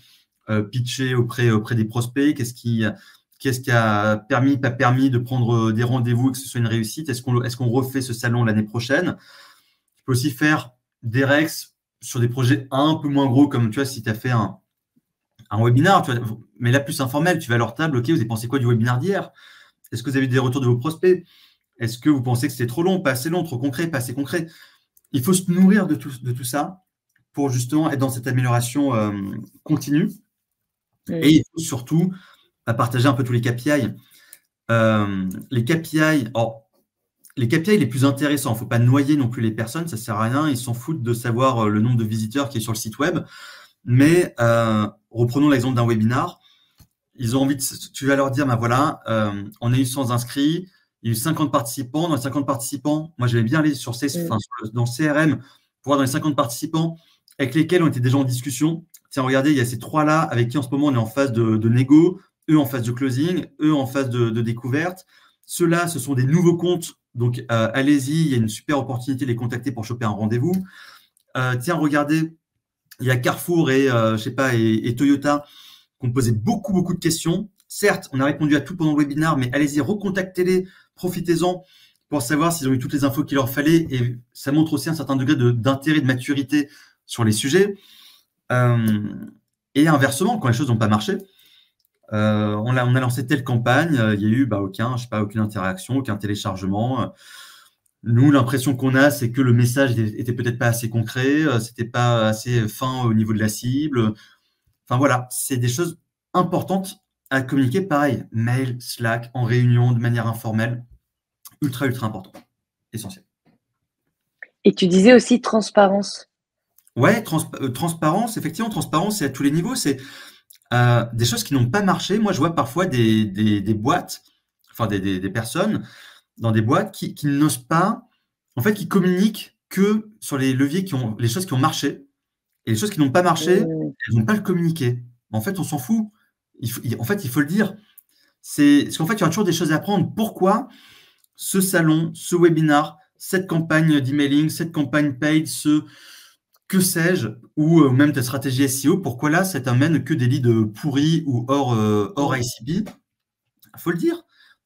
pitcher auprès des prospects, qu'est-ce qui a permis, pas permis de prendre des rendez-vous et que ce soit une réussite, est-ce qu'on refait ce salon l'année prochaine. Tu peux aussi faire des Rex sur des projets un peu moins gros, comme tu vois, si tu as fait un webinar, tu vois, mais là plus informel, tu vas à leur table, ok, vous avez pensé quoi du webinar d'hier? Est-ce que vous avez eu des retours de vos prospects? Est-ce que vous pensez que c'était trop long, pas assez long, trop concret, pas assez concret? Il faut se nourrir de tout ça pour justement être dans cette amélioration continue. Et il faut surtout partager un peu tous les KPI. Les KPI les plus intéressants, il ne faut pas noyer non plus les personnes, ça ne sert à rien, ils s'en foutent de savoir le nombre de visiteurs qui est sur le site web. Mais reprenons l'exemple d'un webinar. Ils ont envie tu vas leur dire, voilà, on a eu 100 inscrits, il y a eu 50 participants. Dans les 50 participants, moi, j'aimais bien aller sur dans le CRM pour voir dans les 50 participants avec lesquels on était déjà en discussion. Tiens, regardez, il y a ces 3-là avec qui en ce moment on est en phase de négo, eux en phase de closing, eux en phase de découverte. Ceux-là, ce sont des nouveaux comptes. Donc, allez-y, il y a une super opportunité de les contacter pour choper un rendez-vous. Tiens, regardez, il y a Carrefour et Toyota qui ont posé beaucoup de questions. Certes, on a répondu à tout pendant le webinaire, mais allez-y, recontactez-les, profitez-en pour savoir s'ils ont eu toutes les infos qu'il leur fallait. Et ça montre aussi un certain degré d'intérêt, de maturité sur les sujets. Et inversement, quand les choses n'ont pas marché, on a lancé telle campagne, il y a eu aucune interaction, aucun téléchargement. Nous, l'impression qu'on a, c'est que le message était peut-être pas assez concret, c'était pas assez fin au niveau de la cible. Enfin voilà, c'est des choses importantes à communiquer. Pareil, mail, Slack, en réunion, de manière informelle, ultra important, essentiel. Et tu disais aussi transparence. Ouais, transparence, effectivement, transparence, c'est à tous les niveaux. C'est des choses qui n'ont pas marché. Moi, je vois parfois des boîtes, enfin des personnes dans des boîtes qui n'osent pas, en fait, qui communiquent que sur les leviers les choses qui ont marché. Et les choses qui n'ont pas marché, elles ne vont pas le communiquer. En fait, on s'en fout. Il faut le dire. Parce qu'en fait, il y aura toujours des choses à apprendre. Pourquoi ce salon, ce webinar, cette campagne d'emailing, cette campagne paid, que sais-je, ou même ta stratégie SEO, pourquoi là, ça t'amène que des leads pourris ou hors ICP? Il faut le dire.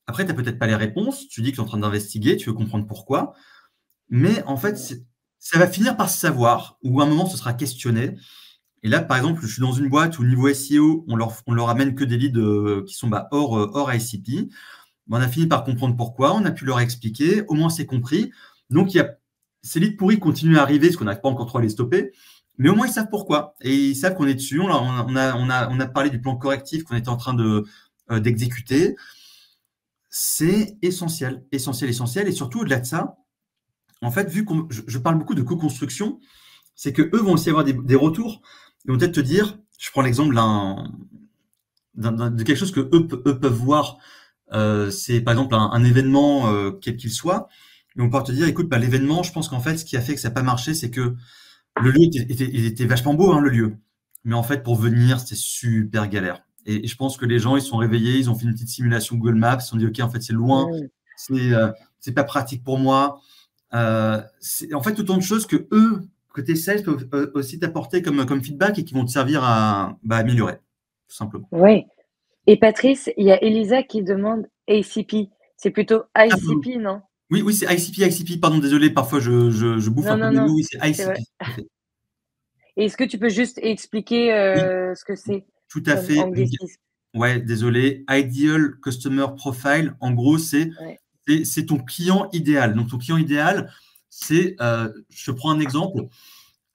Après, tu n'as peut-être pas les réponses. Tu dis que tu es en train d'investiguer, tu veux comprendre pourquoi. Mais en fait, ça va finir par se savoir, ou à un moment, ce sera questionné. Et là, par exemple, je suis dans une boîte où, niveau SEO, on leur amène que des leads qui sont hors ICP. On a fini par comprendre pourquoi, on a pu leur expliquer, au moins c'est compris. Donc, ces leads pourris continuent à arriver, parce qu'on n'arrive pas encore trop à les stopper, mais au moins ils savent pourquoi. Et ils savent qu'on est dessus. On a parlé du plan correctif qu'on était en train d'exécuter. C'est essentiel. Et surtout, au-delà de ça, en fait, vu que je parle beaucoup de co-construction, c'est qu'eux vont aussi avoir des retours. Ils vont peut-être te dire, je prends l'exemple de quelque chose que eux peuvent voir. C'est par exemple un événement, quel qu'il soit. Ils vont pouvoir te dire, écoute, l'événement, je pense qu'en fait, ce qui a fait que ça n'a pas marché, c'est que le lieu était vachement beau, le lieu. Mais en fait, pour venir, c'était super galère. Et je pense que les gens, ils sont réveillés, ils ont fait une petite simulation Google Maps, ils se sont dit, OK, en fait, c'est loin, c'est pas pratique pour moi. C'est en fait autant de choses que eux, côté sales, peuvent aussi t'apporter comme feedback et qui vont te servir à améliorer, tout simplement. Oui. Et Patrice, il y a Elisa qui demande ACP. C'est plutôt ICP, non? Oui, c'est ICP. Pardon, désolé, parfois je bouffe un peu les mots. Oui, c'est ICP. Est-ce que tu peux juste expliquer ce que c'est? Tout à fait. Ouais, désolé. Ideal Customer Profile, en gros, c'est ton client idéal. Donc, ton client idéal, c'est, je prends un exemple.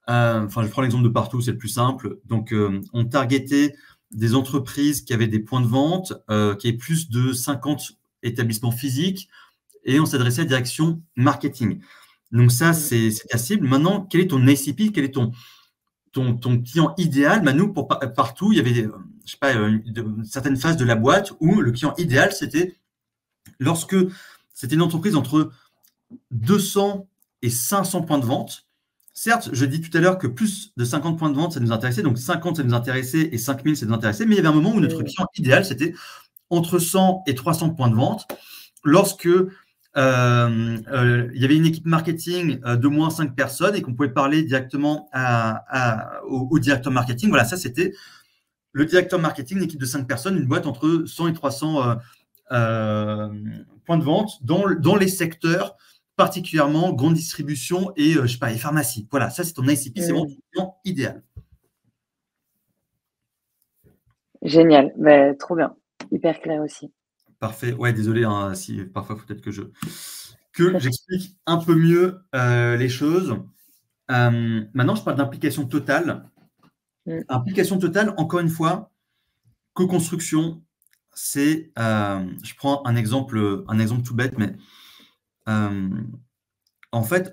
Je prends l'exemple de partout, c'est le plus simple. Donc, on targetait des entreprises qui avaient des points de vente, qui avaient plus de 50 établissements physiques, et on s'adressait à la direction marketing. Donc ça, c'est ta cible. Maintenant, quel est ton ICP? Quel est ton client idéal, bah, nous, partout, il y avait, je sais pas, certaines phases de la boîte où le client idéal, c'était lorsque c'était une entreprise entre 200 et 500 points de vente. Certes, je dis tout à l'heure que plus de 50 points de vente, ça nous intéressait, donc 50, ça nous intéressait, et 5000, ça nous intéressait, mais il y avait un moment où notre client idéal, c'était entre 100 et 300 points de vente, lorsque il y avait une équipe marketing de moins 5 personnes et qu'on pouvait parler directement au directeur marketing. Voilà, ça, c'était le directeur marketing, une équipe de 5 personnes, une boîte entre 100 et 300 points de vente dans les secteurs particulièrement grande distribution et, je sais pas, et pharmacie. Voilà, ça, c'est ton ICP, c'est vraiment ton client idéal. Génial, bah, trop bien, hyper clair aussi. Parfait. Ouais, désolé, hein, si parfois peut-être que j'explique un peu mieux les choses. Maintenant, je parle d'implication totale. Implication totale, encore une fois, co-construction, c'est, je prends un exemple tout bête, mais en fait,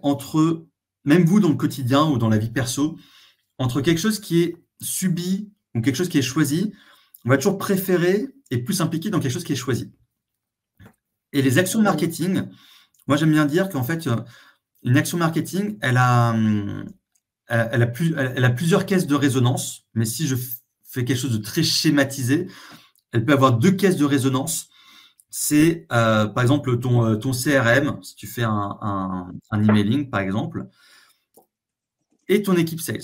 même vous dans le quotidien ou dans la vie perso, entre quelque chose qui est subi ou quelque chose qui est choisi, on va toujours préférer et plus s'impliquer dans quelque chose qui est choisi. Et les actions marketing, moi j'aime bien dire qu'en fait, une action marketing, elle a plusieurs caisses de résonance, mais si je fais quelque chose de très schématisé, elle peut avoir 2 caisses de résonance. C'est par exemple ton CRM, si tu fais un emailing par exemple, et ton équipe sales.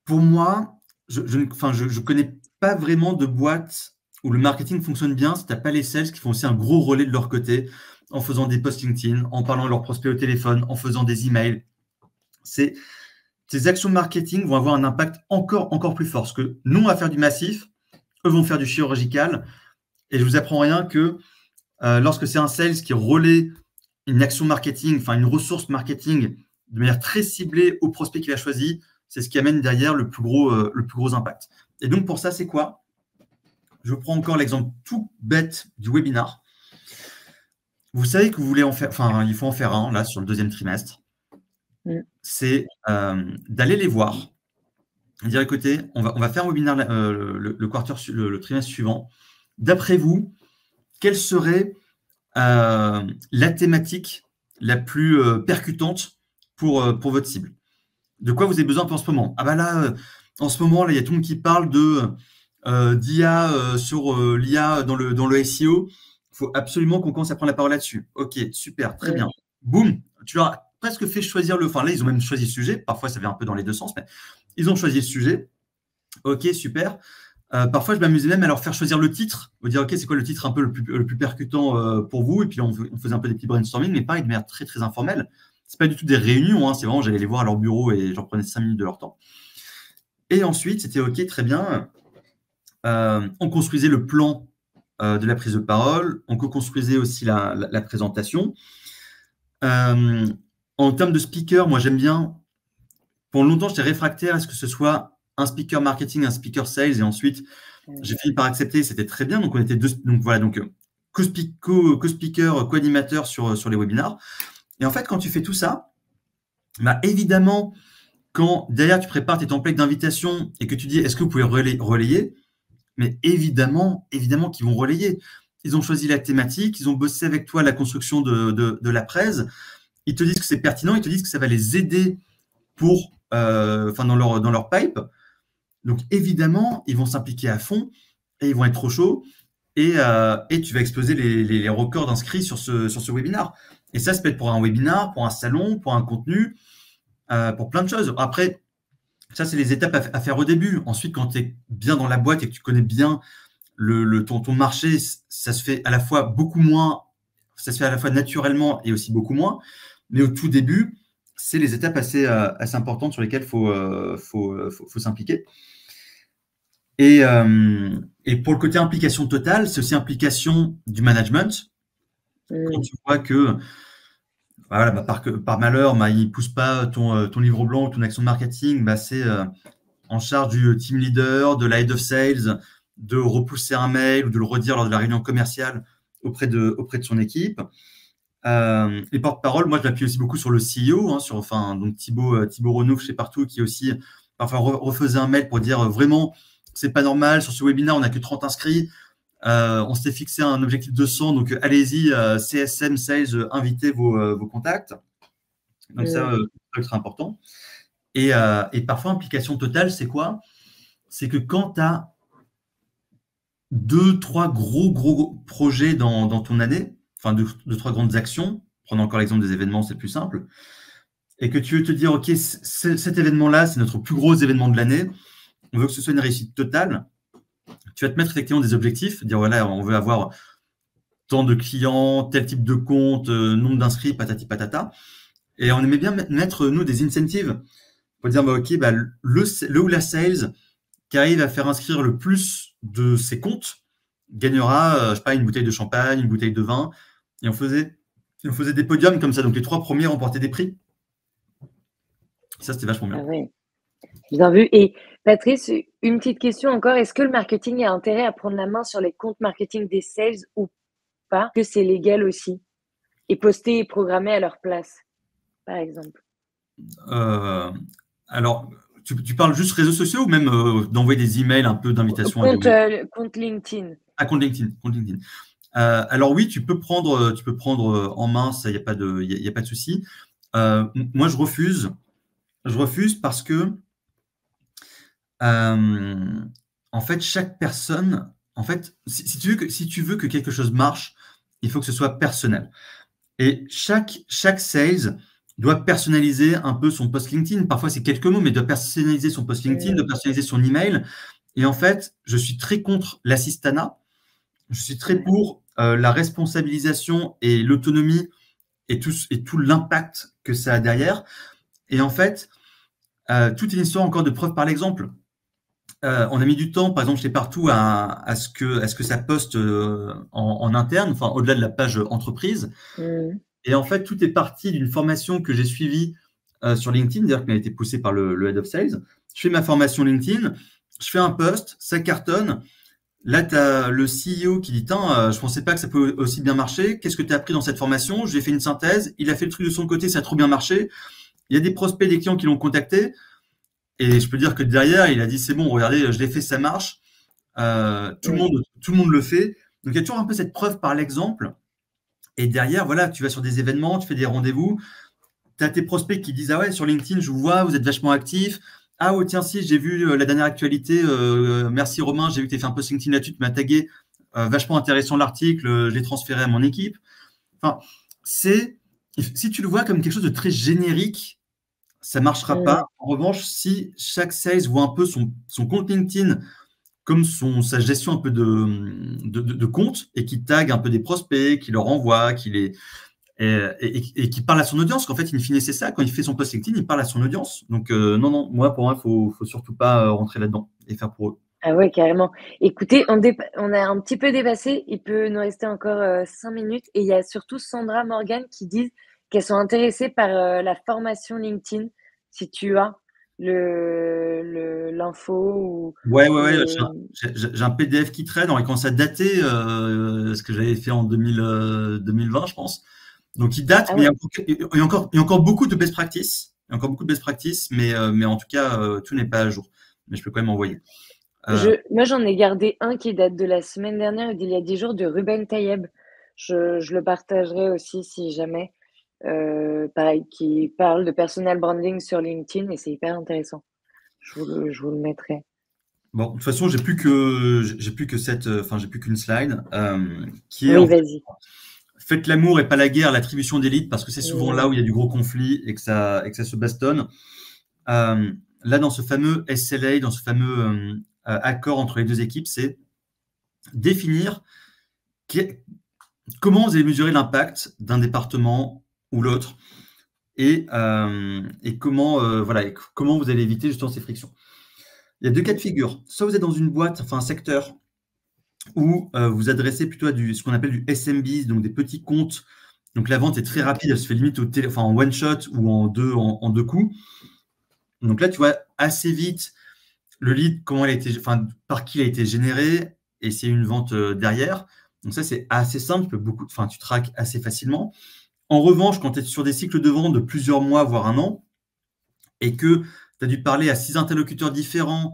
Pour moi, je ne connais pas vraiment de boîte où le marketing fonctionne bien si tu n'as pas les sales qui font aussi un gros relais de leur côté, en faisant des posts LinkedIn, en parlant à leurs prospects au téléphone, en faisant des emails. Tes actions marketing vont avoir un impact encore plus fort. Parce que nous, on va faire du massif, eux vont faire du chirurgical. Et je ne vous apprends rien que lorsque c'est un sales qui relaie une action marketing, enfin une ressource marketing de manière très ciblée au prospect qu'il a choisi, c'est ce qui amène derrière le plus gros impact. Et donc, pour ça, c'est quoi? Je prends encore l'exemple tout bête du webinar. Vous savez que vous voulez en faire, enfin, il faut en faire un, là, sur le 2e trimestre. C'est d'aller les voir et dire, écoutez, on va faire un webinaire le trimestre suivant. D'après vous, quelle serait la thématique la plus percutante pour votre cible? De quoi vous avez besoin en ce moment? Ah bah là, en ce moment, il y a tout le monde qui parle d'IA sur l'IA dans le SEO. Il faut absolument qu'on commence à prendre la parole là-dessus. Ok, super, très bien. Boum, tu leur as presque fait choisir là, ils ont même choisi le sujet. Parfois, ça va un peu dans les deux sens, mais ils ont choisi le sujet. Ok, super. Parfois, je m'amusais même à leur faire choisir le titre. Vous dire, ok, c'est quoi le titre un peu le plus percutant pour vous? Et puis, on faisait un peu des petits brainstorming, mais pareil, de manière très, très informelle. C'est pas du tout des réunions, hein, c'est vraiment, j'allais les voir à leur bureau et j'en prenais 5 minutes de leur temps. Et ensuite, c'était ok, très bien. On construisait le plan de la prise de parole. On co-construisait aussi la présentation. En termes de speaker, moi, j'aime bien. Pendant longtemps, j'étais réfractaire à ce que ce soit un speaker marketing, un speaker sales, et ensuite, j'ai fini par accepter, c'était très bien. Donc, on était deux. Donc, voilà, donc co-speaker, co-animateur sur les webinars. Et en fait, quand tu fais tout ça, bah, évidemment, quand derrière tu prépares tes templates d'invitation et que tu dis est-ce que vous pouvez relayer, mais évidemment qu'ils vont relayer. Ils ont choisi la thématique, ils ont bossé avec toi la construction de la presse, ils te disent que c'est pertinent, ils te disent que ça va les aider dans leur pipe. Donc évidemment, ils vont s'impliquer à fond et ils vont être trop chauds et tu vas exploser les records d'inscrits sur ce webinar. Et ça peut être pour un webinar, pour un salon, pour un contenu, pour plein de choses. Après, ça, c'est les étapes à faire au début. Ensuite, quand tu es bien dans la boîte et que tu connais bien ton marché, ça se fait à la fois beaucoup moins, ça se fait à la fois naturellement et aussi beaucoup moins. Mais au tout début, c'est les étapes assez importantes sur lesquelles il faut s'impliquer. Et pour le côté implication totale, c'est aussi implication du management. Quand tu vois que voilà, par malheur, il ne pousse pas ton livre blanc ou ton action marketing, c'est en charge du team leader, de la head of sales, de repousser un mail ou de le redire lors de la réunion commerciale auprès de son équipe. Les porte-parole, moi, je m'appuie aussi beaucoup sur le CEO, donc Thibaut Renouf chez Partout, qui est aussi Enfin, refaisait un mail pour dire vraiment, c'est pas normal, sur ce webinaire, on n'a que 30 inscrits. On s'était fixé un objectif de 100, donc allez-y, CSM, Sales, invitez vos contacts. Donc ça, c'est très important. Et parfois, implication totale, c'est quoi? C'est que quand tu as 2-3 gros projets dans ton année, enfin 2-3 grandes actions, prenons encore l'exemple des événements, c'est plus simple, et que tu veux te dire, OK, cet événement-là, c'est notre plus gros événement de l'année, on veut que ce soit une réussite totale, tu vas te mettre effectivement des objectifs, dire, voilà, on veut avoir tant de clients, tel type de compte, nombre d'inscrits, patati patata, et on aimait bien mettre, nous, des incentives, pour dire, OK, bah, le ou la sales qui arrive à faire inscrire le plus de ses comptes gagnera, je sais pas, une bouteille de champagne, une bouteille de vin. Et on faisait des podiums comme ça. Donc, les 3 premiers remportaient des prix. Ça, c'était vachement bien. Ah ouais, bien vu. Et Patrice, une petite question encore. Est-ce que le marketing a intérêt à prendre la main sur les comptes marketing des sales ou pas? Que c'est légal aussi? Et poster et programmer à leur place, par exemple. Alors, tu parles juste réseaux sociaux ou même d'envoyer des emails un peu d'invitation à des Compte LinkedIn. Ah, compte LinkedIn. Alors oui, tu peux prendre en main, ça, il n'y a pas de souci. Moi, je refuse. Je refuse parce que, en fait, chaque personne, en fait, si tu veux que quelque chose marche, il faut que ce soit personnel. Et chaque sales doit personnaliser un peu son post LinkedIn. Parfois, c'est quelques mots, mais doit personnaliser son post LinkedIn, doit personnaliser son email. Et en fait, je suis très contre l'assistanat. Je suis très pour la responsabilisation et l'autonomie et tout l'impact que ça a derrière. Et en fait, toute une histoire encore de preuve par l'exemple. On a mis du temps, par exemple, chez Partout, à ce que ça poste en interne, enfin au-delà de la page entreprise. Et en fait, tout est parti d'une formation que j'ai suivie sur LinkedIn, d'ailleurs qui m'a été poussée par le Head of Sales. Je fais ma formation LinkedIn, je fais un post, ça cartonne. Là, tu as le CEO qui dit, je ne pensais pas que ça peut aussi bien marcher. Qu'est-ce que tu as appris dans cette formation? J'ai fait une synthèse. Il a fait le truc de son côté, ça a trop bien marché. Il y a des prospects, des clients qui l'ont contacté. Et je peux dire que derrière, il a dit, c'est bon, regardez, je l'ai fait, ça marche. Tout le monde le fait. Donc, il y a toujours un peu cette preuve par l'exemple. Et derrière, voilà, tu vas sur des événements, tu fais des rendez-vous. Tu as tes prospects qui disent, ah ouais, sur LinkedIn, je vous vois, vous êtes vachement actifs. Ah, oh, tiens, si, j'ai vu la dernière actualité. Merci Romain, j'ai vu que tu as fait un post LinkedIn là-dessus, tu m'as tagué. Vachement intéressant l'article, je l'ai transféré à mon équipe. Enfin, si tu le vois comme quelque chose de très générique, ça ne marchera pas. En revanche, si chaque sales voit un peu son compte LinkedIn comme sa gestion un peu de compte et qui tag un peu des prospects, qui leur envoie, et qui parle à son audience, qu'en fait, in fine, c'est ça, quand il fait son post LinkedIn, il parle à son audience. Donc, non, pour moi, il ne faut surtout pas rentrer là-dedans et faire pour eux. Ah ouais, carrément. Écoutez, on a un petit peu dépassé, il peut nous rester encore 5 minutes. Et il y a surtout Sandra Morgan qui disent qu'elles sont intéressées par la formation LinkedIn, si tu as l'info ou Ouais. J'ai un PDF qui traîne. Alors, il commence à dater ce que j'avais fait en 2020, je pense. Donc, il date, mais il y a encore beaucoup de best practice. Il y a encore beaucoup de best practice, mais en tout cas, tout n'est pas à jour. Mais je peux quand même envoyer. Moi, j'en ai gardé un qui date de la semaine dernière, d'il y a 10 jours, de Ruben Tayeb. Je le partagerai aussi si jamais. Pareil, qui parle de personal branding sur LinkedIn et c'est hyper intéressant. Je vous le mettrai. Bon, de toute façon, j'ai plus qu'une slide qui est Oui, vas-y. faites l'amour et pas la guerre, l'attribution d'élite, parce que c'est souvent là où il y a du gros conflit et que ça se bastonne. Là, dans ce fameux SLA, dans ce fameux accord entre les deux équipes, c'est définir comment vous allez mesurer l'impact d'un département ou l'autre et comment vous allez éviter justement ces frictions. Il y a 2 cas de figure. Soit vous êtes dans une boîte, enfin un secteur, où vous adressez plutôt à ce qu'on appelle du SMB, donc des petits comptes. Donc la vente est très rapide, elle se fait limite en one shot ou en deux coups. Donc là, tu vois assez vite le lead, par qui il a été généré, et c'est une vente derrière. Donc ça, c'est assez simple, tu traques assez facilement. En revanche, quand tu es sur des cycles de vente de plusieurs mois, voire un an, et que tu as dû parler à 6 interlocuteurs différents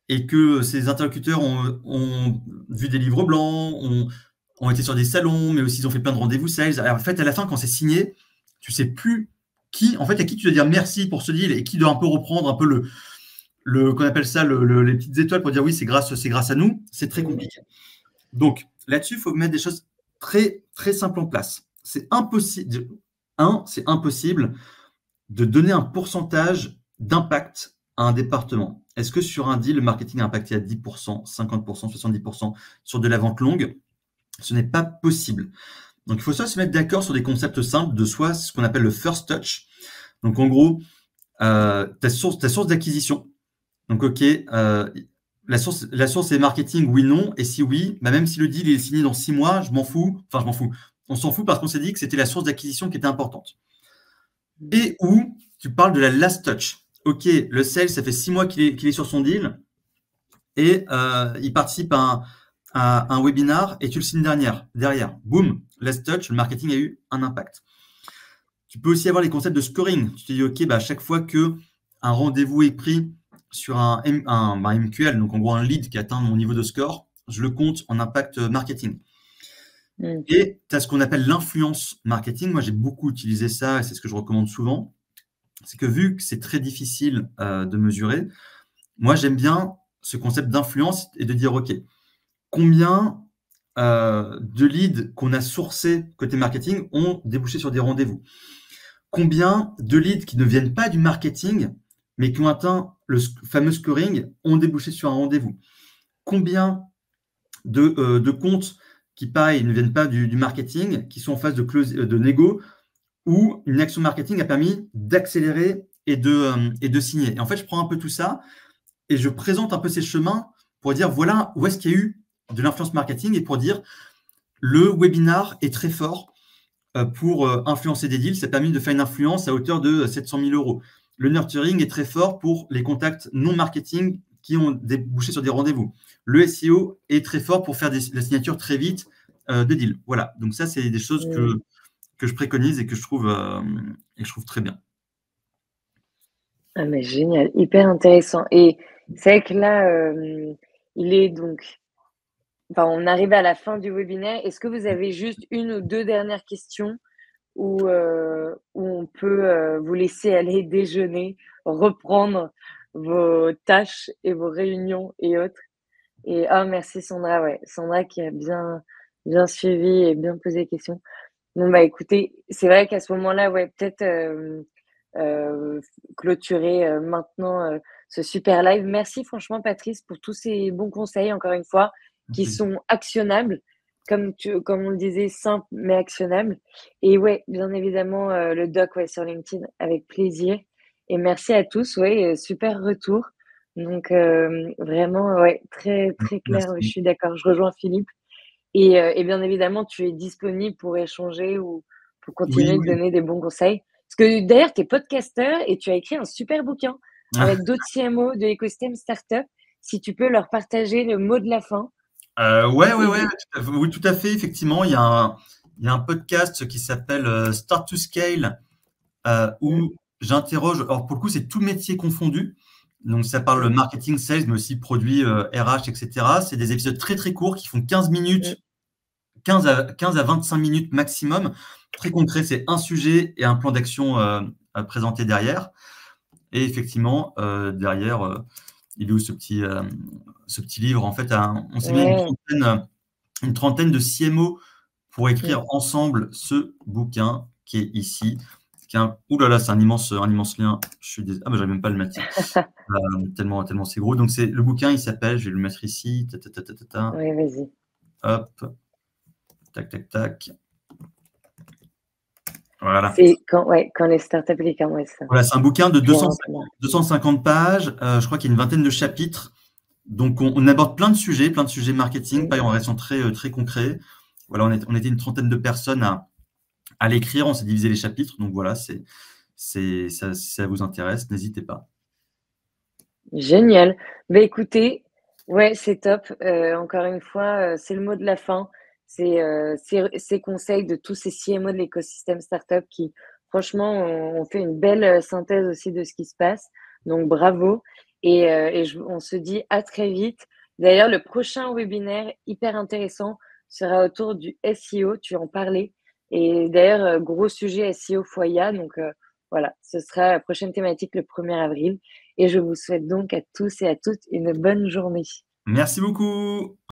et que ces interlocuteurs ont vu des livres blancs, ont été sur des salons, mais aussi ils ont fait plein de rendez-vous sales. Alors, en fait, à la fin, quand c'est signé, tu sais plus en fait, à qui tu dois dire merci pour ce deal et qui doit un peu reprendre un peu qu'on appelle ça les petites étoiles pour dire oui, c'est grâce à nous. C'est très compliqué. Donc, là-dessus, il faut mettre des choses très, très simples en place. C'est impossible. C'est impossible de donner un pourcentage d'impact à un département. Est-ce que sur un deal, le marketing a impacté à 10%, 50%, 70% sur de la vente longue? Ce n'est pas possible. Donc, il faut soit se mettre d'accord sur des concepts simples de soit ce qu'on appelle le first touch. Donc, en gros, ta source d'acquisition. Donc, OK, la source est marketing, oui, non. Et si oui, bah même si le deal est signé dans 6 mois, je m'en fous. Enfin, je m'en fous. On s'en fout parce qu'on s'est dit que c'était la source d'acquisition qui était importante. Et où tu parles de la last touch. OK, le sales, ça fait 6 mois qu'il est sur son deal et il participe à un webinar et tu le signes derrière. Boum, last touch, le marketing a eu un impact. Tu peux aussi avoir les concepts de scoring. Tu te dis, OK, bah, à chaque fois qu'un rendez-vous est pris sur un MQL, donc en gros un lead qui atteint mon niveau de score, je le compte en impact marketing. Et tu as ce qu'on appelle l'influence marketing. Moi, j'ai beaucoup utilisé ça et c'est ce que je recommande souvent. C'est que vu que c'est très difficile de mesurer, moi, j'aime bien ce concept d'influence et de dire, OK, combien de leads qu'on a sourcés côté marketing ont débouché sur des rendez-vous? Combien de leads qui ne viennent pas du marketing, mais qui ont atteint le fameux scoring, ont débouché sur un rendez-vous? Combien de comptes qui, pareil, ne viennent pas du marketing, qui sont en phase de négo, où une action marketing a permis d'accélérer et de signer? Et en fait, je prends un peu tout ça et je présente un peu ces chemins pour dire, voilà où est-ce qu'il y a eu de l'influence marketing et pour dire, le webinar est très fort pour influencer des deals. Ça a permis de faire une influence à hauteur de 700 000 euros. Le nurturing est très fort pour les contacts non marketing qui ont débouché sur des rendez-vous. Le SEO est très fort pour faire la signature très vite de deals. Voilà. Donc ça, c'est des choses que je préconise et que je trouve très bien. Ah mais génial, hyper intéressant. Et c'est vrai que là, il est donc, enfin, on arrive à la fin du webinaire. Est-ce que vous avez juste une ou deux dernières questions où on peut vous laisser aller déjeuner, reprendre vos tâches et vos réunions et autres? Et ah merci Sandra, ouais, Sandra qui a bien suivi et bien posé les questions. Bon bah écoutez, c'est vrai qu'à ce moment-là, ouais, peut-être clôturer maintenant ce super live. Merci franchement Patrice pour tous ces bons conseils, encore une fois, qui sont actionnables, comme on le disait, simples mais actionnables. Et ouais, bien évidemment, le doc, ouais, sur LinkedIn, avec plaisir. Et merci à tous, ouais, super retour. Donc vraiment, ouais, très, très clair, je Merci. suis d'accord, je rejoins Philippe. Et bien évidemment, tu es disponible pour échanger ou pour Oui, continuer de oui. donner des bons conseils. Parce que d'ailleurs, tu es podcasteur et tu as écrit un super bouquin avec d'autres CMO de l'écosystème startup. Si tu peux leur partager le mot de la fin. Ouais, Et oui, tout à fait. Effectivement, il y a un podcast qui s'appelle Start to Scale où j'interroge. Alors, pour le coup, c'est tout métier confondu. Donc, ça parle marketing, sales, mais aussi produits, RH, etc. C'est des épisodes très, très courts qui font 15 minutes, 15 à 25 minutes maximum. Très concret, c'est un sujet et un plan d'action à présenter derrière. Et effectivement, derrière, il est où ce petit livre? En fait, on s'est mis une trentaine de CMO pour écrire ensemble ce bouquin qui est ici. Ouh là là, c'est un immense lien. Ah, bah, j'arrive même pas à le mettre. Tellement c'est gros. Donc, le bouquin, il s'appelle, je vais le mettre ici. Oui, vas-y. Hop. Tac, tac, tac. Voilà. C'est quand les startups et les cartes, ouais, ça. Voilà, c'est un bouquin de Très 250 pages. Je crois qu'il y a une vingtaine de chapitres. Donc, on aborde plein de sujets marketing, pareil, en restant très, très concret. Voilà, on était une trentaine de personnes à l'écrire. On s'est divisé les chapitres. Donc, voilà, ça, si ça vous intéresse, n'hésitez pas. Génial. Bah, écoutez, ouais, c'est top. Encore une fois, c'est le mot de la fin. C'est ces conseils de tous ces CMO de l'écosystème startup qui, franchement, ont fait une belle synthèse aussi de ce qui se passe. Donc bravo on se dit à très vite. D'ailleurs, le prochain webinaire hyper intéressant sera autour du SEO, tu en parlais. Et d'ailleurs, gros sujet SEO Foya. Donc voilà, ce sera la prochaine thématique le 1er avril. Et je vous souhaite donc à tous et à toutes une bonne journée. Merci beaucoup.